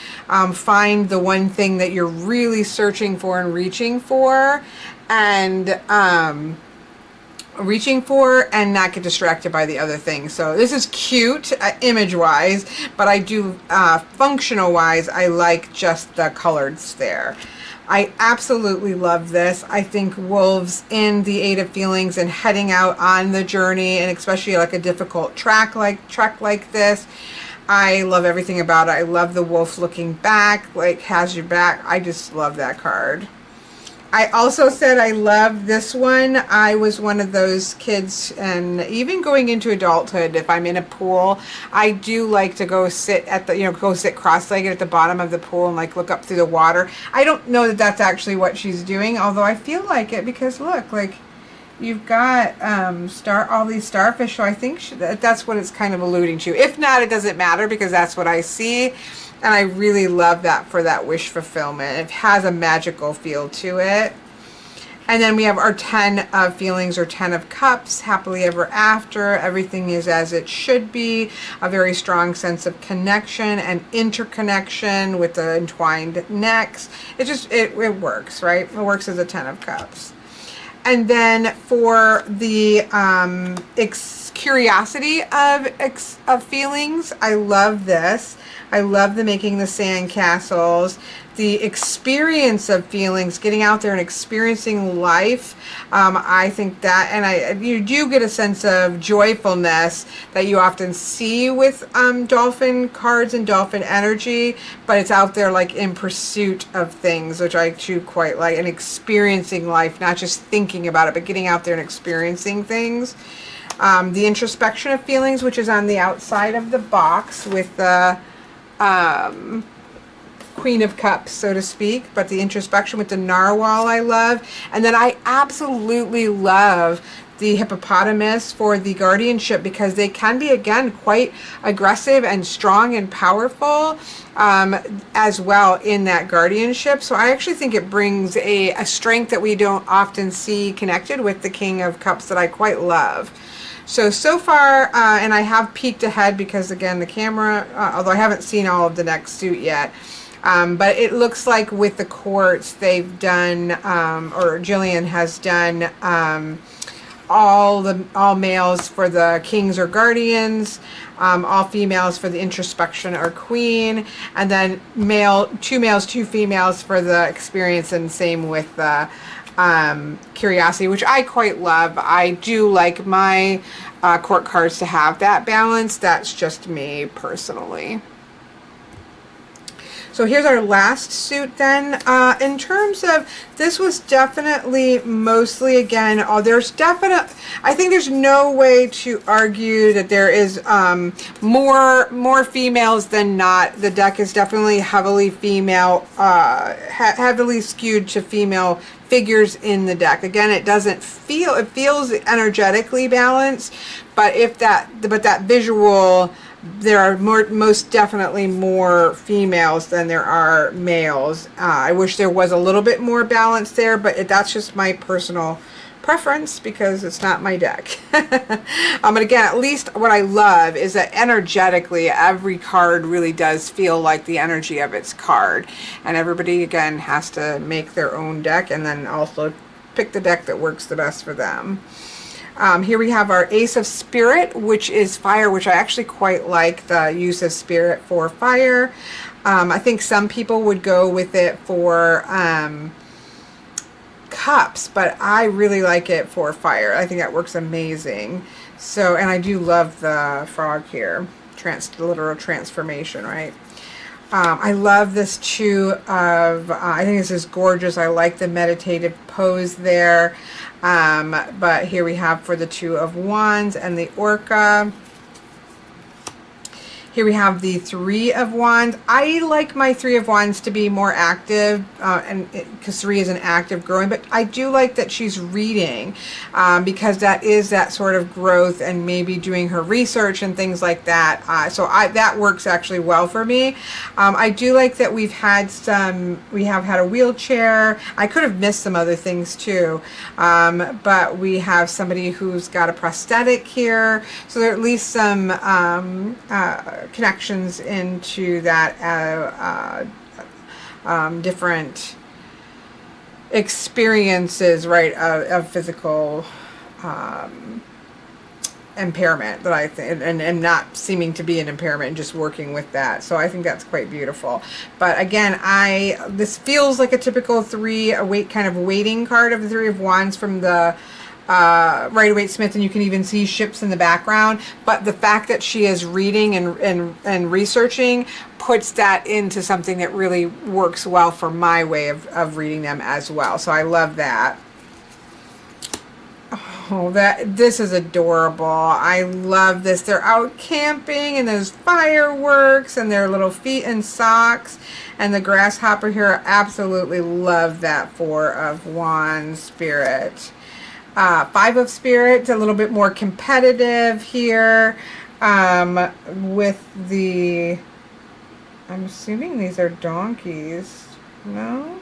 Find the one thing that you're really searching for and reaching for, and not get distracted by the other things. So this is cute image wise, but I do functional wise, I like just the colors there. I absolutely love this. I think wolves in the 8 of Feelings and heading out on the journey, and especially like a difficult trek like this, I love everything about it. I love the wolf looking back, like has your back. I just love that card. I also said I love this one. I was one of those kids, and even going into adulthood, if I'm in a pool, I do like to go sit at the, go sit cross-legged at the bottom of the pool and like look up through the water. I don't know that that's actually what she's doing, although I feel like it because look, like you've got all these starfish, so I think that's what it's kind of alluding to. If not, it doesn't matter because that's what I see. And I really love that for that wish fulfillment. It has a magical feel to it. And then we have our 10 of feelings or 10 of cups, happily ever after. Everything is as it should be. A very strong sense of connection and interconnection with the entwined necks. It works, right? It works as a 10 of cups. And then for the curiosity of feelings, I love this. I love the making the sand castles, the experience of feelings, getting out there and experiencing life. I think that, and you do get a sense of joyfulness that you often see with dolphin cards and dolphin energy, but it's out there like in pursuit of things, which I too quite like, and experiencing life, not just thinking about it, but getting out there and experiencing things. The introspection of feelings, which is on the outside of the box with the Queen of Cups, so to speak, but the introspection with the narwhal I love. And then I absolutely love the hippopotamus for the guardianship because they can be, again, quite aggressive and strong and powerful as well in that guardianship. So I actually think it brings a strength that we don't often see connected with the King of Cups that I quite love. So far, and I have peeked ahead because, again, the camera, although I haven't seen all of the next suit yet, but it looks like with the quartz they've done, or Jillian has done, all males for the kings or guardians, all females for the introspection or queen, and then two males, two females for the experience, and same with the curiosity, which I quite love. I do like my court cards to have that balance. That's just me personally. So here's our last suit then. In terms of, this was definitely mostly, again, I think there's no way to argue that there is more females than not. The deck is definitely heavily female, heavily skewed to female figures in the deck. Again, it feels energetically balanced, but that visual, there are most definitely more females than there are males. I wish there was a little bit more balance there, but that's just my personal preference because it's not my deck. But again, at least what I love is that energetically every card really does feel like the energy of its card, and everybody again has to make their own deck and then also pick the deck that works the best for them. Here we have our Ace of Spirit, which is fire, which I actually quite like the use of spirit for fire. I think some people would go with it for cups, but I really like it for fire. I think that works amazing. So, and I do love the frog here, literal transformation, right? I love this too I think this is gorgeous. I like the meditative pose there. But here we have for the Two of Wands and the Orca. Here we have the Three of Wands. I like my Three of Wands to be more active, because three is an active growing, but I do like that she's reading, because that is that sort of growth and maybe doing her research and things like that. That works actually well for me. I do like that we have had a wheelchair. I could have missed some other things too, but we have somebody who's got a prosthetic here, so there are at least some connections into that different experiences, right, of physical impairment that I think, and not seeming to be an impairment, and just working with that. So I think that's quite beautiful. But again, this feels like a typical kind of waiting card of the Three of Wands from the Rider-Waite-Smith, and you can even see ships in the background. But the fact that she is reading and researching puts that into something that really works well for my way of reading them as well. So I love that. Oh, this is adorable. I love this. They're out camping and there's fireworks and their little feet in socks. And the grasshopper here, absolutely love that 4 of Wands spirit. 5 of Spirit, a little bit more competitive here with the, I'm assuming these are donkeys. No?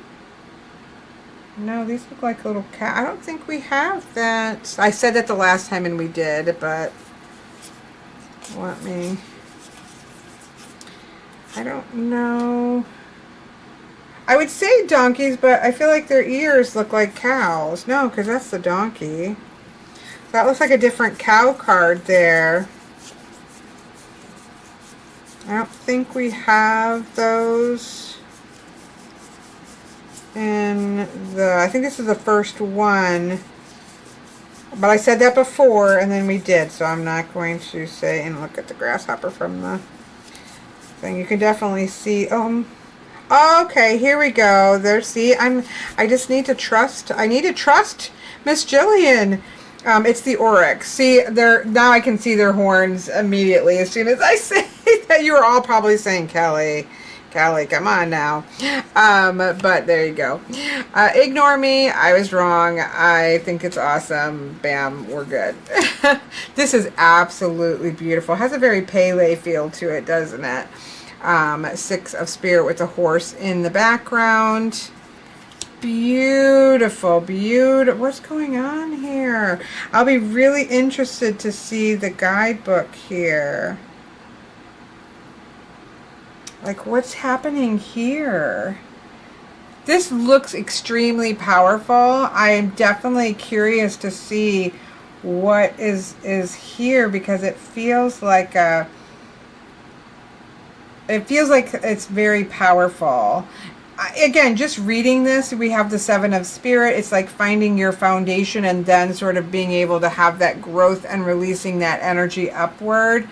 No, these look like little cat. I don't think we have that. I said that the last time and we did, but let me, I don't know. I would say donkeys, but I feel like their ears look like cows. No, because that's the donkey. That looks like a different cow card there. I don't think we have those. And I think this is the first one. But I said that before, and then we did, so I'm not going to say, and look at the grasshopper from the thing. You can definitely see, okay, here we go. There, see, I just need to trust. I need to trust Miss Jillian. It's the oryx. See, now I can see their horns immediately as soon as I say that. You were all probably saying, Kelly, come on now. But there you go. Ignore me. I was wrong. I think it's awesome. Bam, we're good. This is absolutely beautiful. It has a very Pele feel to it, doesn't it? 6 of Spirit with a horse in the background. Beautiful, beautiful. What's going on here? I'll be really interested to see the guidebook here. Like, what's happening here? This looks extremely powerful. I am definitely curious to see what is here, because it feels like it's very powerful. Again, just reading this, we have the 7 of Spirit. It's like finding your foundation and then sort of being able to have that growth and releasing that energy upward.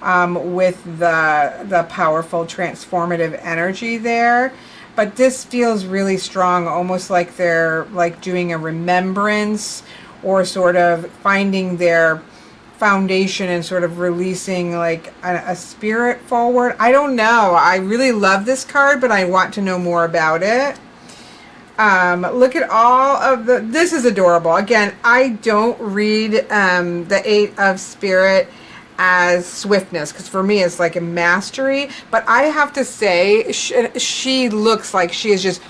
With the powerful transformative energy there. But this feels really strong, almost like they're like doing a remembrance, or sort of finding their foundation and sort of releasing like a spirit forward. I don't know. I really love this card, but I want to know more about it. Look at all of this is adorable. Again, I don't read the 8 of Spirit as swiftness, because for me it's like a mastery, but I have to say she looks like she's just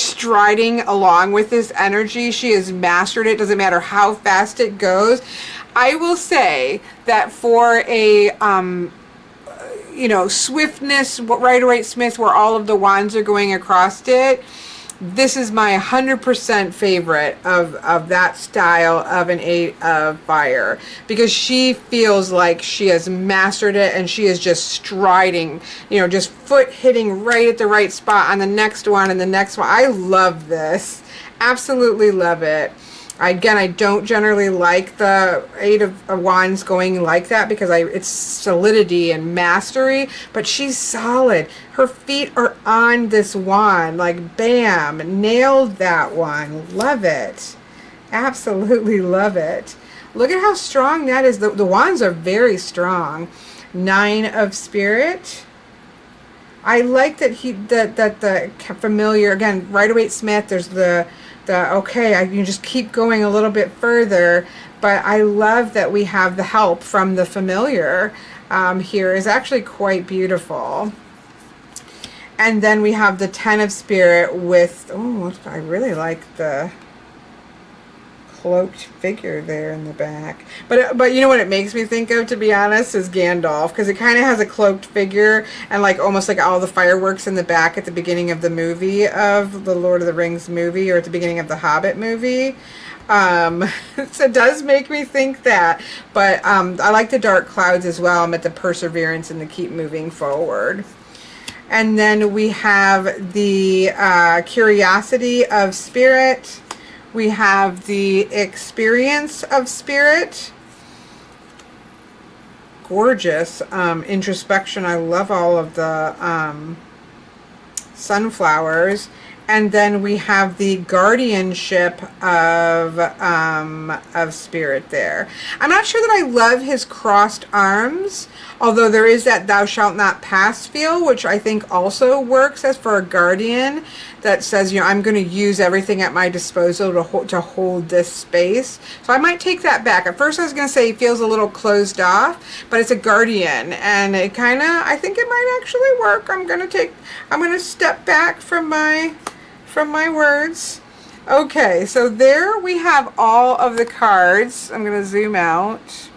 striding along with this energy. She has mastered it. Doesn't matter how fast it goes. I will say that for a swiftness, Rider-Waite-Smith, where all of the wands are going across it, this is my 100% favorite of that style of an 8 of Fire, because she feels like she has mastered it and she is just striding, just foot hitting right at the right spot on the next one and the next one. I love this. Absolutely love it. Again, I don't generally like the 8 of Wands going like that, because it's solidity and mastery, but she's solid. Her feet are on this wand, like bam, nailed that one. Love it. Absolutely love it. Look at how strong that is. The wands are very strong. 9 of Spirit. I like that that the familiar, again, Rider-Waite-Smith, there's okay, I can just keep going a little bit further, but I love that we have the help from the familiar here is actually quite beautiful. And then we have the 10 of Spirit with, I really like the cloaked figure there in the back. But you know what it makes me think of, to be honest, is Gandalf, because it kind of has a cloaked figure and like almost like all the fireworks in the back at the beginning of the movie of the Lord of the Rings movie, or at the beginning of the Hobbit movie. So it does make me think that. But I like the dark clouds as well. I'm at the perseverance and the keep moving forward. And then we have the curiosity of Spirit We have the experience of spirit. Gorgeous. Introspection. I love all of the sunflowers. And then we have the guardianship of spirit there. I'm not sure that I love his crossed arms, although there is that thou shalt not pass feel, which I think also works as for a guardian that says, you know, I'm going to use everything at my disposal to hold this space. So I might take that back. At first I was going to say he feels a little closed off, but it's a guardian, and it kind of, I think it might actually work. I'm going to step back from my words. Okay, so there we have all of the cards. I'm going to zoom out.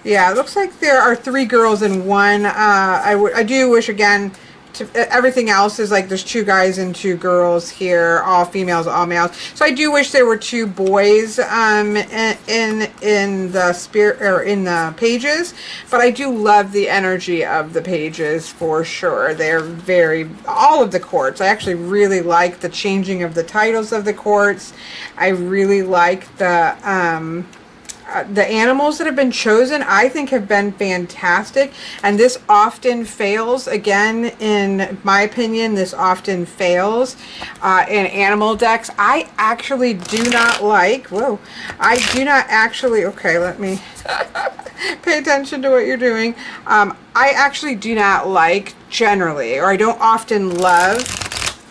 Yeah, it looks like there are 3 girls and 1. I do wish, again, everything else is like there's 2 guys and 2 girls here, all females, all males. So I do wish there were 2 boys in the spirit, or in the pages, but I do love the energy of the pages for sure. They're all of the courts. I actually really like the changing of the titles of the courts. I really like the animals that have been chosen, I think, have been fantastic, and this often fails. Again, in my opinion, this often fails in animal decks. I actually do not like, okay, let me pay attention to what you're doing. I actually do not like, generally, or I don't often love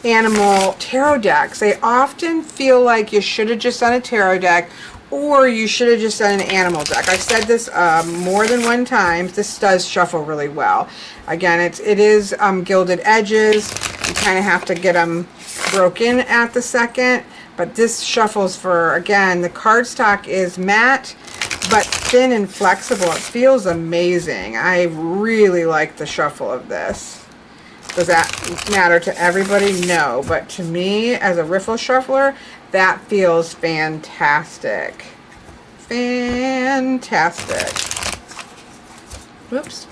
animal tarot decks. They often feel like you should have just done a tarot deck, or you should have just done an animal deck. I've said this more than one time. This does shuffle really well. Again, it is gilded edges. You kind of have to get them broken at the second. But this shuffles for, again, the cardstock is matte, but thin and flexible. It feels amazing. I really like the shuffle of this. Does that matter to everybody? No. But to me, as a riffle shuffler, that feels fantastic. Fantastic. Whoops.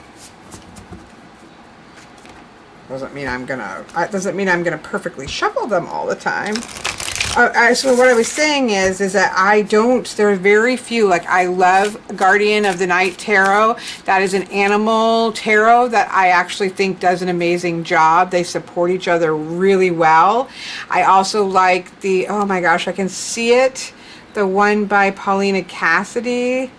Doesn't mean I'm gonna perfectly shuffle them all the time. So what I was saying is that there are very few, like I love Guardian of the Night Tarot. That is an animal tarot that I actually think does an amazing job. They support each other really well. I also like oh my gosh, I can see it, the one by Paulina Cassidy,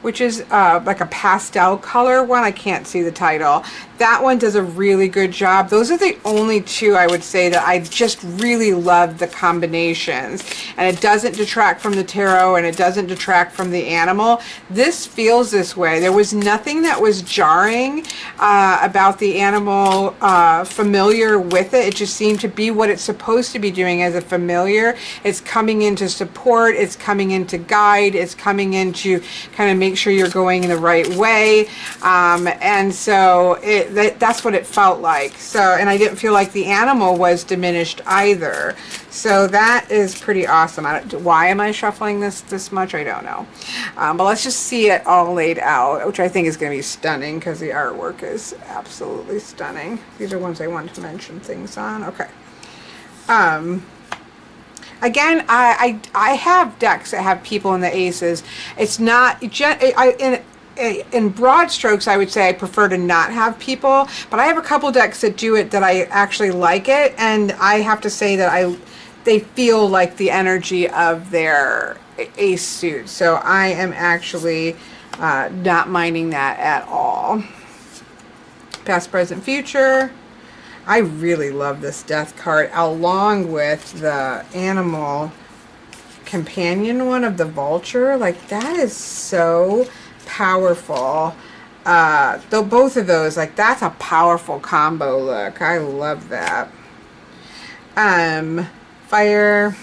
which is like a pastel color one. I can't see the title. That one does a really good job. Those are the only 2 I would say that I just really love the combinations. And it doesn't detract from the tarot, and it doesn't detract from the animal. This feels this way. There was nothing that was jarring about the animal familiar with it. It just seemed to be what it's supposed to be doing as a familiar. It's coming in to support. It's coming in to guide. It's coming in to kind of make sure you're going in the right way. And so that's what it felt like. So, and I didn't feel like the animal was diminished either. So that is pretty awesome. Why am I shuffling this much? I don't know. But let's just see it all laid out, which I think is going to be stunning because the artwork is absolutely stunning. These are ones I wanted to mention things on. Okay. Again, I have decks that have people in the aces. It's not, in broad strokes, I would say I prefer to not have people, but I have a couple decks that do it that I actually like it, and I have to say that they feel like the energy of their ace suit. So I am actually not minding that at all. Past, present, future. I really love this death card, along with the animal companion one of the vulture. Like, that is so powerful. Though both of those, like, that's a powerful combo look. I love that. Fire,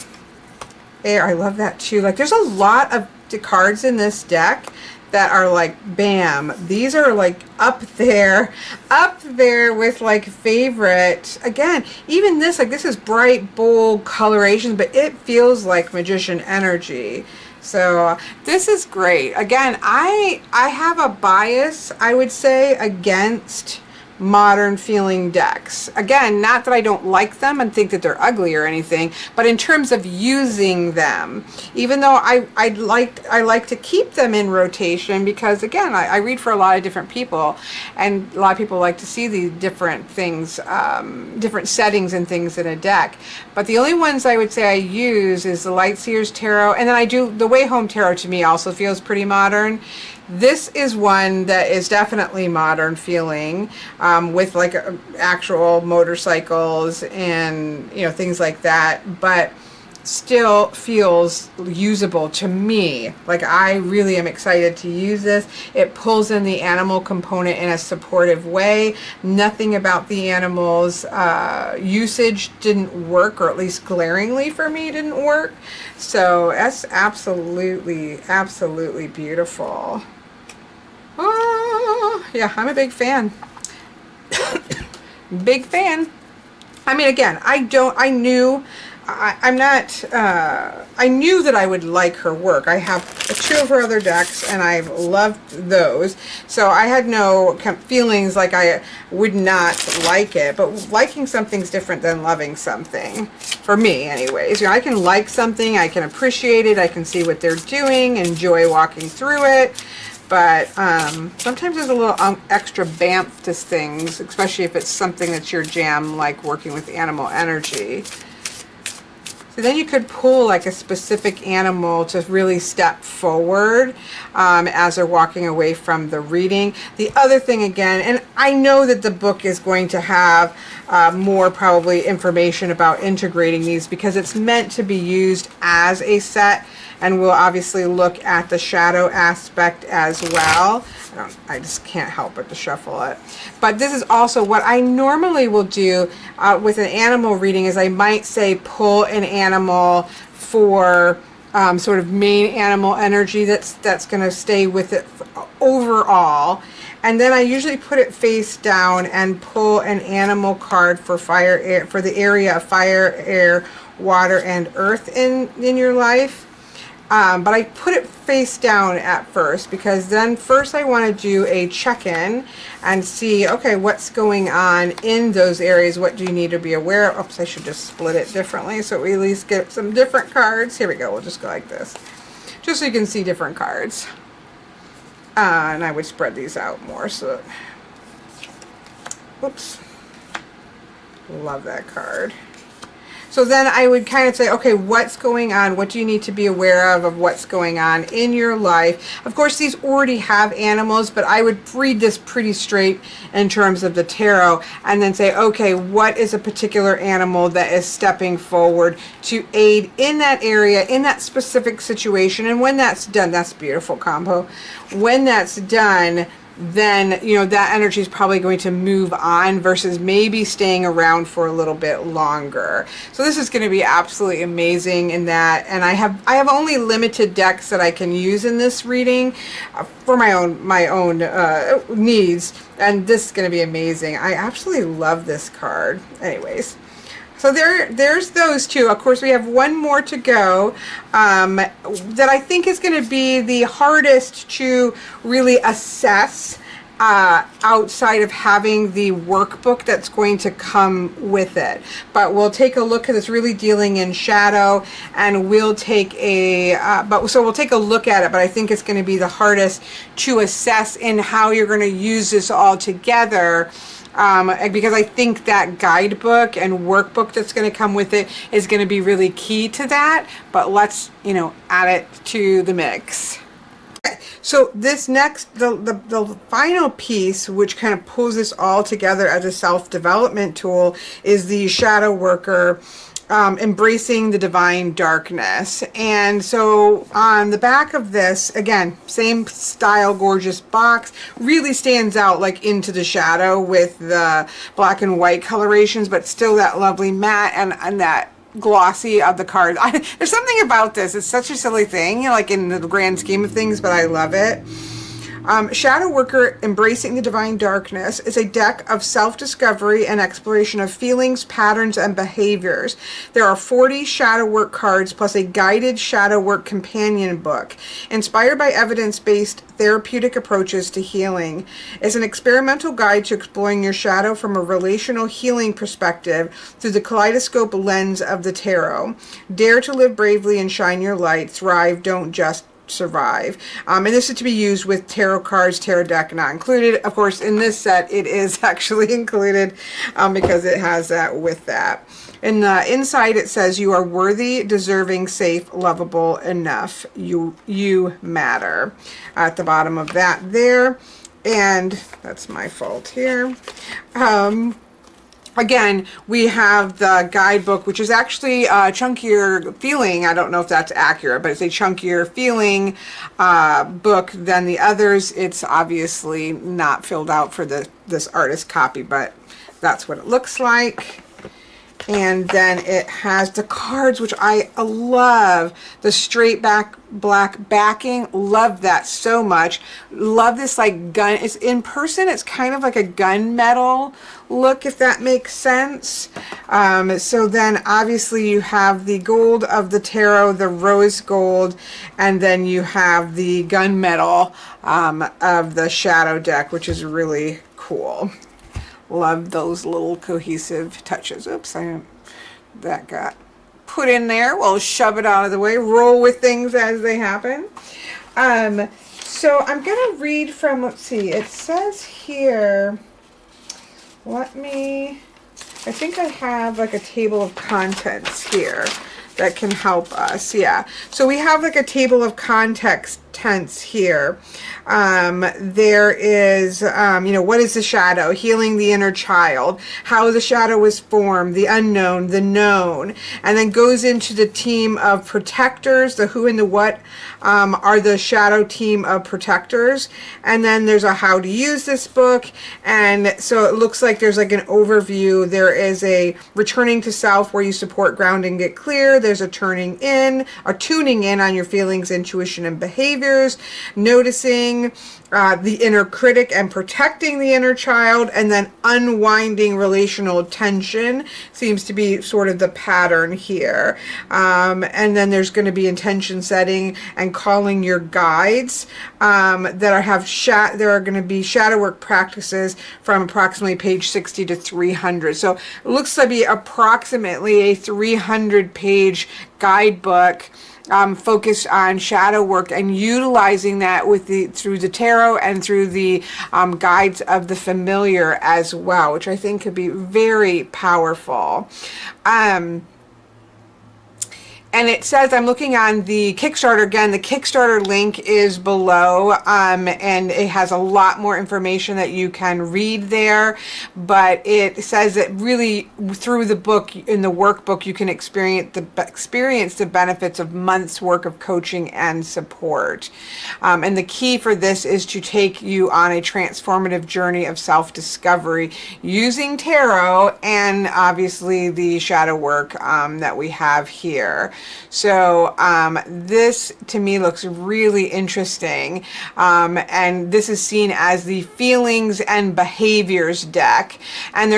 air, I love that too. Like, there's a lot of cards in this deck that are like, bam, these are like up there with like favorite. Again, even this, like, this is bright, bold coloration, but it feels like magician energy. So this is great. Again, I have a bias, I would say, against modern feeling decks. Again, not that I don't like them and think that they're ugly or anything, but in terms of using them, even though I like to keep them in rotation, because again, I read for a lot of different people, and a lot of people like to see the different things, different settings and things in a deck. But the only ones I would say I use is the Lightseers Tarot, and then I do the Way Home Tarot. To me also feels pretty modern. This is one that is definitely modern feeling, with like actual motorcycles and, you know, things like that, but still feels usable to me. Like, I really am excited to use this. It pulls in the animal component in a supportive way. Nothing about the animals usage didn't work, or at least glaringly for me didn't work. So that's absolutely beautiful. Oh, yeah, I'm a big fan. Big fan. I mean, again, I knew that I would like her work. I have 2 of her other decks, and I've loved those. So I had no feelings like I would not like it. But liking something's different than loving something. For me, anyways. You know, I can like something, I can appreciate it, I can see what they're doing, enjoy walking through it. But sometimes there's a little extra bamf to things, especially if it's something that's your jam, like working with animal energy. So then you could pull like a specific animal to really step forward as they're walking away from the reading. The other thing, again, and I know that the book is going to have more probably information about integrating these, because it's meant to be used as a set, and we'll obviously look at the shadow aspect as well. I just can't help but to shuffle it. But this is also what I normally will do with an animal reading, is I might say pull an animal for sort of main animal energy that's going to stay with it overall. And then I usually put it face down and pull an animal card for fire, air, for the area of fire, air, water, and earth in your life. But I put it face down at first, because then first I want to do a check-in and see, okay, what's going on in those areas? What do you need to be aware of? Oops, I should just split it differently so we at least get some different cards. Here we go. We'll just go like this, just so you can see different cards. And I would spread these out more so that, oops, love that card. So then I would kind of say, okay, what's going on? What do you need to be aware of what's going on in your life? Of course, these already have animals, but I would read this pretty straight in terms of the tarot, and then say, okay, what is a particular animal that is stepping forward to aid in that area, in that specific situation? And when that's done, that's a beautiful combo. When that's done, then, you know, that energy is probably going to move on versus maybe staying around for a little bit longer. So this is going to be absolutely amazing in that, and I have only limited decks that I can use in this reading for my own needs, and this is going to be amazing. I absolutely love this card. Anyways, so there's those 2. Of course, we have one more to go that I think is going to be the hardest to really assess outside of having the workbook that's going to come with it. But we'll take a look, because it's really dealing in shadow, and we'll take a so we'll take a look at it. But I think it's going to be the hardest to assess in how you're going to use this all together. Because I think that guidebook and workbook that's going to come with it is going to be really key to that. But let's, you know, add it to the mix. Okay, so this next, the final piece, which kind of pulls this all together as a self-development tool, is the Shadow Worker. Embracing the divine darkness. And so on the back of this, again, same style, gorgeous box, really stands out like into the shadow with the black and white colorations, but still that lovely matte and that glossy of the cards. There's something about this. It's such a silly thing, you know, like in the grand scheme of things, but I love it. Shadow Worker Embracing the Divine Darkness is a deck of self-discovery and exploration of feelings, patterns, and behaviors. There are 40 shadow work cards plus a guided shadow work companion book. Inspired by evidence-based therapeutic approaches to healing. It's an experimental guide to exploring your shadow from a relational healing perspective through the kaleidoscope lens of the tarot. Dare to live bravely and shine your light. Thrive, don't just survive. And this is to be used with tarot cards, tarot deck not included. Of course, in this set, it is actually included because it has that with that. In the inside, it says, you are worthy, deserving, safe, lovable, enough. You matter. At the bottom of that there. And that's my fault here. Again, we have the guidebook, which is actually a chunkier feeling. I don't know if that's accurate, but it's a chunkier feeling book than the others. It's obviously not filled out for this artist copy, but that's what it looks like. And then it has the cards, which I love. The straight back black backing. Love that so much. Love this like gun. It's in person. It's kind of like a gunmetal look, if that makes sense. So then obviously you have the gold of the tarot, the rose gold, and then you have the gunmetal of the shadow deck, which is really cool. Love those little cohesive touches. Oops, that got put in there. We'll shove it out of the way. Roll with things as they happen. So I'm going to read from, let's see, it says here, I think I have like a table of contents here that can help us. Yeah. So we have like a table of contents here. There is, what is the shadow? Healing the inner child, how the shadow was formed, the unknown, the known, and then goes into the team of protectors. The who and the what are the shadow team of protectors. And then there's a how to use this book. And so it looks like there's like an overview. There is a returning to self where you support, ground, and get clear. There's a tuning in on your feelings, intuition, and behavior. Noticing the inner critic and protecting the inner child, and then unwinding relational tension seems to be sort of the pattern here. And then there's going to be intention setting and calling your guides there are going to be shadow work practices from approximately page 60 to 300. So it looks to be approximately a 300-page guidebook focused on shadow work and utilizing that through the tarot and through the guides of the familiar as well, which I think could be very powerful. And it says, I'm looking on the Kickstarter again. The Kickstarter link is below, and it has a lot more information that you can read there. But it says that really through the book, in the workbook, you can experience the benefits of months' work of coaching and support. And the key for this is to take you on a transformative journey of self-discovery using tarot and obviously the shadow work that we have here. So this to me looks really interesting, and this is seen as the feelings and behaviors deck. And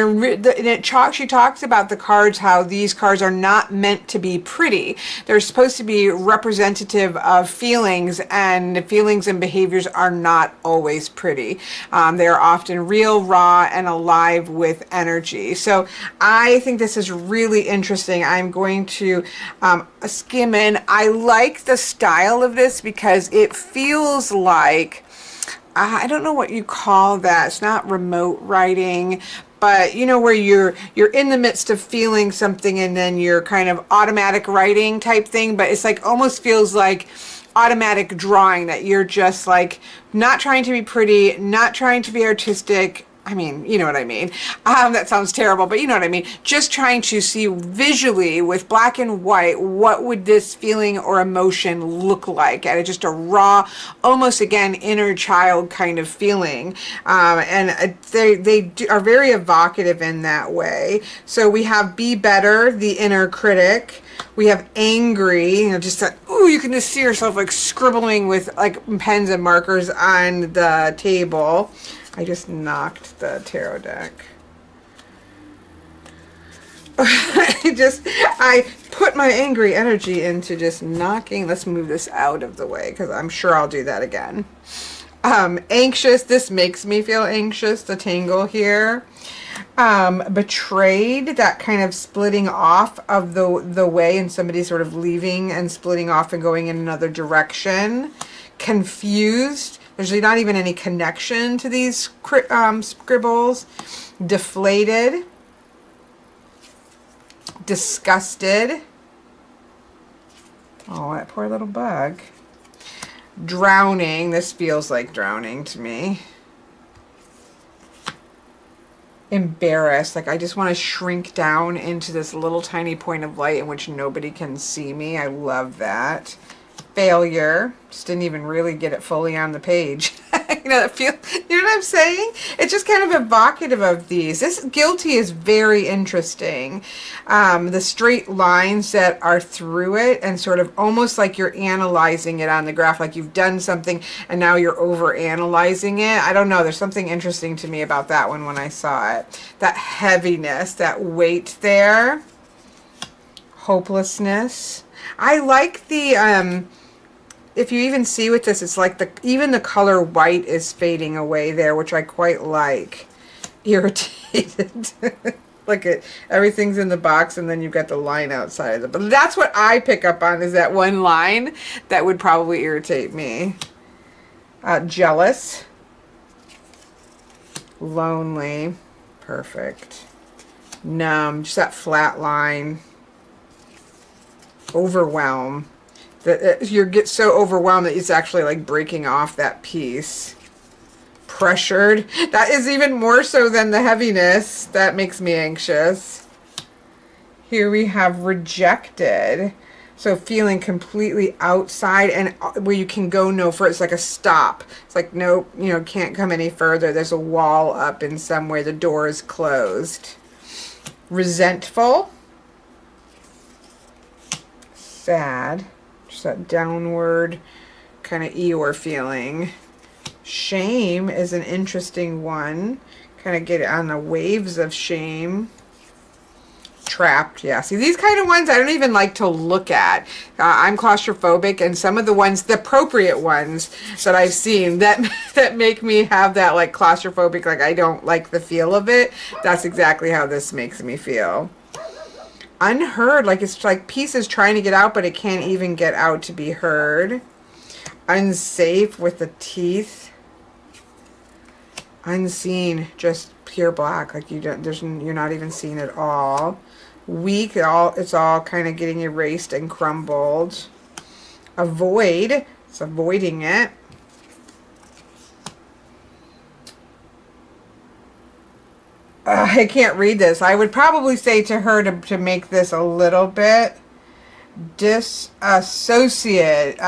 she talks about the cards, how these cards are not meant to be pretty. They're supposed to be representative of feelings, and feelings and behaviors are not always pretty. They are often real, raw, and alive with energy. So I think this is really interesting. I'm going to skim in. I like the style of this because it feels like, I don't know what you call that. It's not remote writing, but where you're in the midst of feeling something and then you're kind of automatic writing type thing, but it's like almost feels like automatic drawing, that you're just like not trying to be pretty, not trying to be artistic, I mean, you know what I mean. That sounds terrible, but you know what I mean. Just trying to see visually with black and white, what would this feeling or emotion look like at just a raw, almost again, inner child kind of feeling. They are very evocative in that way. So we have be better, the inner critic. We have angry, you know, just that, ooh, you can just see yourself like scribbling with like pens and markers on the table. I just knocked the tarot deck. I put my angry energy into just knocking. Let's move this out of the way because I'm sure I'll do that again. Anxious, this makes me feel anxious, the tangle here. Betrayed, that kind of splitting off of the way and somebody sort of leaving and splitting off and going in another direction. Confused, there's not even any connection to these scribbles. Deflated. Disgusted. Oh, that poor little bug. Drowning, this feels like drowning to me. Embarrassed, like I just want to shrink down into this little tiny point of light in which nobody can see me. I love that. Failure, just didn't even really get it fully on the page. You know, you know what I'm saying? It's just kind of evocative of these. This guilty is very interesting. The straight lines that are through it and sort of almost like you're analyzing it on the graph, like you've done something and now you're over analyzing it. I don't know. There's something interesting to me about that one when I saw it. That heaviness, that weight there. Hopelessness. I like the, if you even see with this, it's like even the color white is fading away there, which I quite like. Irritated. Like everything's in the box and then you've got the line outside of it. But that's what I pick up on, is that one line that would probably irritate me. Jealous. Lonely. Perfect. Numb. Just that flat line. Overwhelm. That you get so overwhelmed that it's actually like breaking off that piece. Pressured. That is even more so than the heaviness. That makes me anxious. Here we have rejected. So feeling completely outside and where you can go no further. It's like a stop. It's like, nope, you know, can't come any further. There's a wall up in somewhere. The door is closed. Resentful. Sad. Just that downward kind of Eeyore feeling. Shame is an interesting one. Kind of get on the waves of shame. Trapped, yeah. See, these kind of ones I don't even like to look at. I'm claustrophobic, and some of the ones, the appropriate ones that I've seen that make me have that like claustrophobic, like I don't like the feel of it. That's exactly how this makes me feel. Unheard, like it's like pieces trying to get out, but it can't even get out to be heard. Unsafe with the teeth. Unseen, just pure black, like you don't. You're not even seen at all. Weak, it's all kind of getting erased and crumbled. Avoid, it's avoiding it. I can't read this. I would probably say to her to make this a little bit disassociate,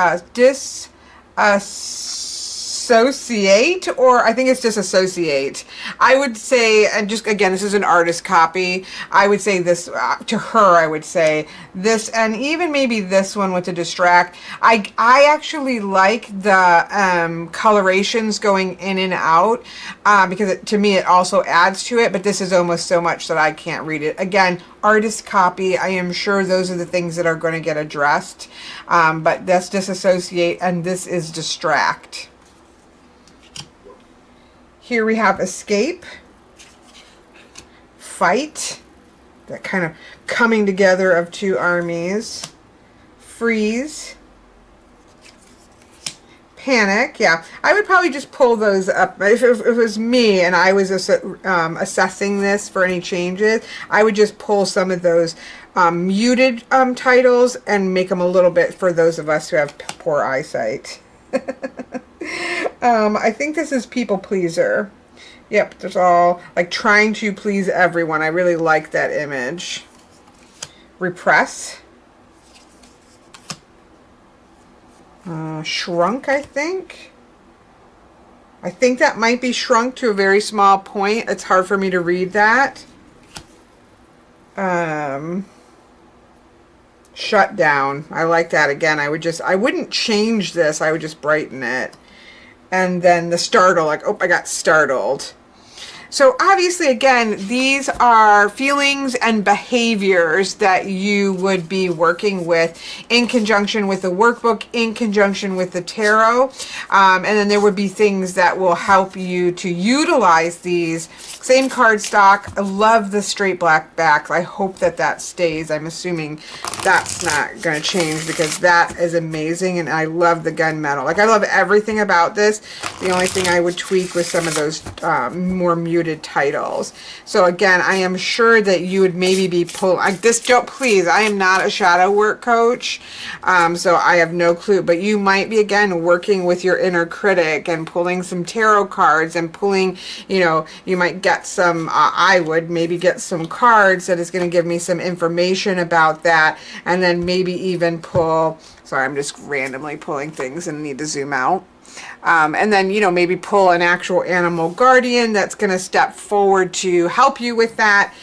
or I think it's disassociate. I would say, and just again, this is an artist copy. I would say this to her. I would say this, and even maybe this one with the distract. I actually like the colorations going in and out because to me it also adds to it. But this is almost so much that I can't read it. Again, artist copy. I am sure those are the things that are going to get addressed. But that's disassociate, and this is distract. Here we have escape, fight, that kind of coming together of two armies, freeze, panic. Yeah, I would probably just pull those up. If it was me and I was assessing this for any changes, I would just pull some of those muted titles and make them a little bit for those of us who have poor eyesight. I think this is people pleaser. Yep, there's all like trying to please everyone. I really like that image. Repress. Shrunk, I think. I think that might be shrunk to a very small point. It's hard for me to read that. Shut down. I like that. Again, I wouldn't change this. I would just brighten it. And then the startle, like, oh, I got startled. So obviously, again, these are feelings and behaviors that you would be working with in conjunction with the workbook, in conjunction with the tarot. And then there would be things that will help you to utilize these. Same cardstock. I love the straight black backs. I hope that that stays. I'm assuming that's not going to change because that is amazing. And I love the gunmetal. Like, I love everything about this. The only thing I would tweak was some of those more muted titles. So again, I am sure that you would maybe be pulling this. Don't, please, I am not a shadow work coach, so I have no clue, but you might be again working with your inner critic and pulling some tarot cards and pulling, you know, you might get some I would maybe get some cards that is going to give me some information about that, and then maybe even pull, sorry, I'm just randomly pulling things and need to zoom out. And then, you know, maybe pull an actual animal guardian that's going to step forward to help you with that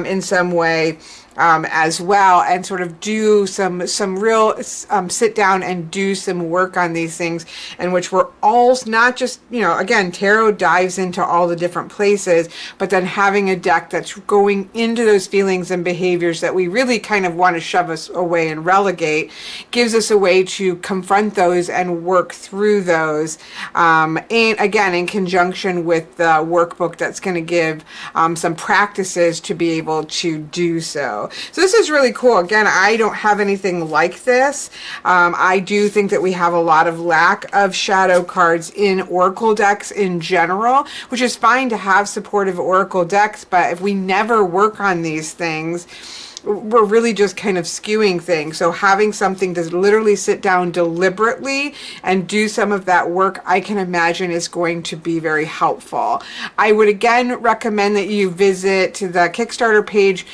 in some way as well, and sort of do some real sit down and do some work on these things, in which we're all not just, you know, again, tarot dives into all the different places, but then having a deck that's going into those feelings and behaviors that we really kind of want to shove us away and relegate, gives us a way to confront those and work through those, and again, in conjunction with the workbook that's going to give some practices to be able to do so. So this is really cool. Again, I don't have anything like this. I do think that we have a lot of lack of shadow cards in oracle decks in general, which is fine to have supportive oracle decks, but if we never work on these things, we're really just kind of skewing things. So having something to literally sit down deliberately and do some of that work, I can imagine is going to be very helpful. I would again recommend that you visit the Kickstarter page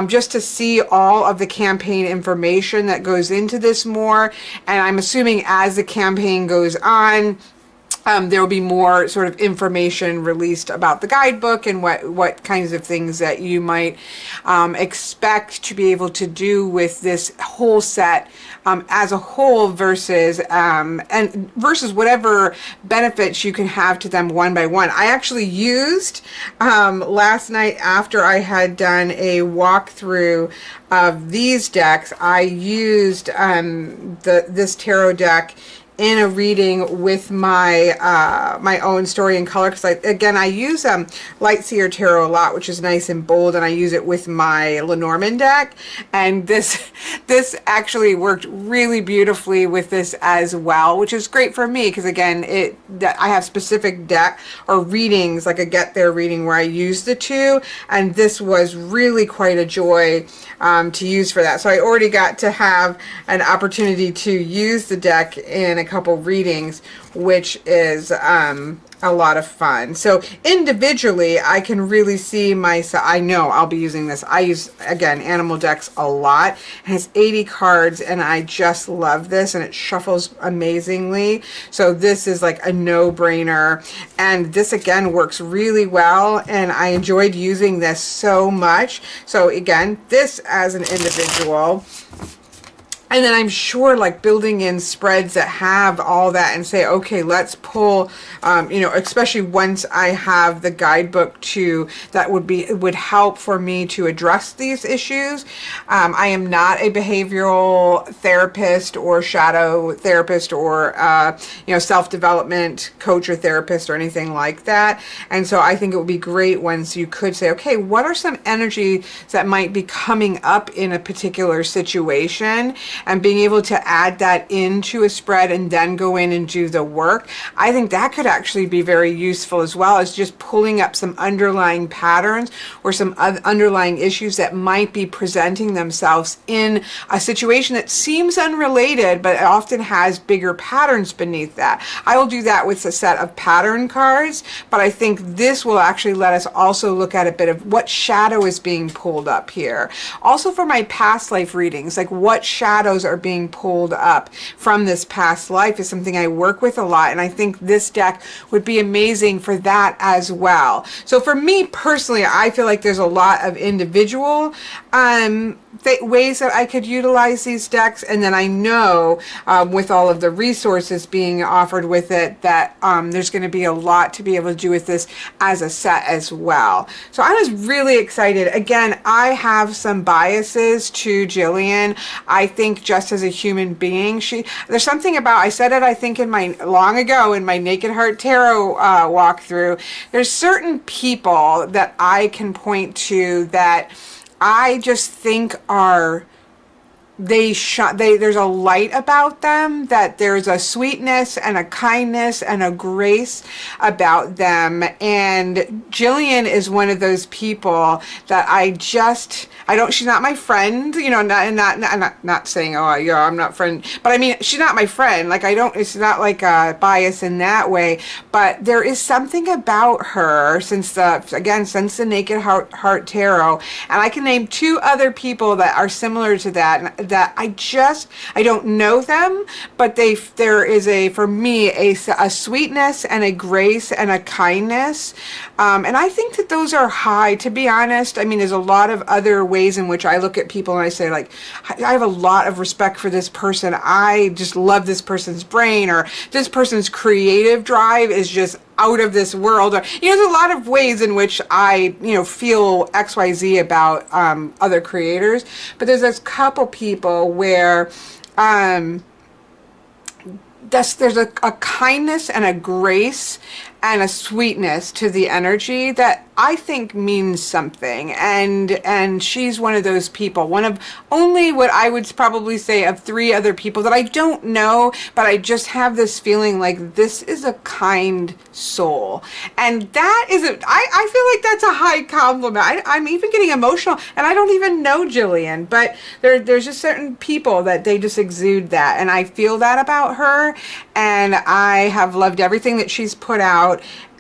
just to see all of the campaign information that goes into this more. And I'm assuming as the campaign goes on, there will be more sort of information released about the guidebook and what kinds of things that you might expect to be able to do with this whole set as a whole versus versus whatever benefits you can have to them one by one. I actually used last night, after I had done a walkthrough of these decks, I used this tarot deck in a reading with my my own story in color, because I use Lightseer Tarot a lot, which is nice and bold, and I use it with my Lenormand deck, and this actually worked really beautifully with this as well, which is great for me because again, I have specific deck or readings, like a Get There reading where I use the two, and this was really quite a joy to use for that. So I already got to have an opportunity to use the deck in a couple readings, which is a lot of fun. So individually, I can really see myself. I know I'll be using this. I use, again, animal decks a lot. It has 80 cards, and I just love this, and it shuffles amazingly. So this is like a no-brainer, and this again works really well, and I enjoyed using this so much. So again, this as an individual. And then I'm sure, like, building in spreads that have all that and say, okay, let's pull, you know, especially once I have the guidebook too, that would help for me to address these issues. I am not a behavioral therapist or shadow therapist or, you know, self-development coach or therapist or anything like that. And so I think it would be great once you could say, okay, what are some energies that might be coming up in a particular situation? and being able to add that into a spread and then go in and do the work, I think that could actually be very useful, as well as just pulling up some underlying patterns or some underlying issues that might be presenting themselves in a situation that seems unrelated, but it often has bigger patterns beneath that. I will do that with a set of pattern cards, but I think this will actually let us also look at a bit of what shadow is being pulled up here. Also for my past life readings, like what shadows are being pulled up from this past life is something I work with a lot, and I think this deck would be amazing for that as well. So for me personally, I feel like there's a lot of individual ways that I could utilize these decks, and then I know with all of the resources being offered with it that there's going to be a lot to be able to do with this as a set as well. So I was really excited. Again, I have some biases to Jillian. I think just as a human being, there's something about, I said it I think in my long ago in my Naked Heart Tarot walkthrough, there's certain people that I can point to that I just think are, there's a light about them, that there's a sweetness and a kindness and a grace about them. And Jillian is one of those people that she's not my friend, you know, not saying, oh, yeah, I'm not friend, but I mean, she's not my friend. Like, it's not like a bias in that way, but there is something about her since the Naked Heart Tarot, and I can name 2 other people that are similar to that I don't know them, but there is for me a sweetness and a grace and a kindness, and I think that those are high, to be honest. I mean, there's a lot of other ways in which I look at people and I say, like, I have a lot of respect for this person. I just love this person's brain, or this person's creative drive is just out of this world. Or, you know, there's a lot of ways in which I, you know, feel XYZ about other creators, but there's this couple people where there's a kindness and a grace and a sweetness to the energy that I think means something, and she's one of those people, one of only what I would probably say of 3 other people that I don't know, but I just have this feeling like this is a kind soul, and that is I feel like that's a high compliment. I'm even getting emotional, and I don't even know Jillian, but there's just certain people that they just exude that, and I feel that about her, and I have loved everything that she's put out.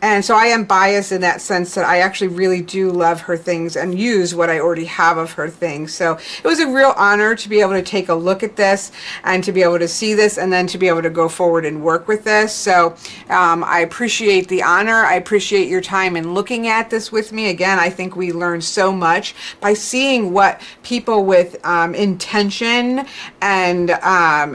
And so I am biased in that sense that I actually really do love her things and use what I already have of her things. So it was a real honor to be able to take a look at this and to be able to see this and then to be able to go forward and work with this. So I appreciate the honor. I appreciate your time in looking at this with me. Again, I think we learn so much by seeing what people with intention and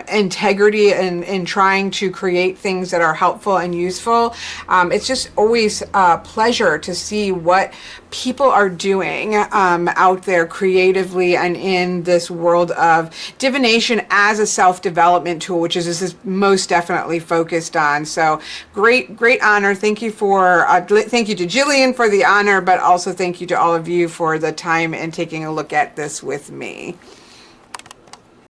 integrity in trying to create things that are helpful and useful. It's just always a pleasure to see what people are doing out there creatively and in this world of divination as a self-development tool, which is this is most definitely focused on. So great honor. Thank you to Jillian for the honor, but also thank you to all of you for the time and taking a look at this with me.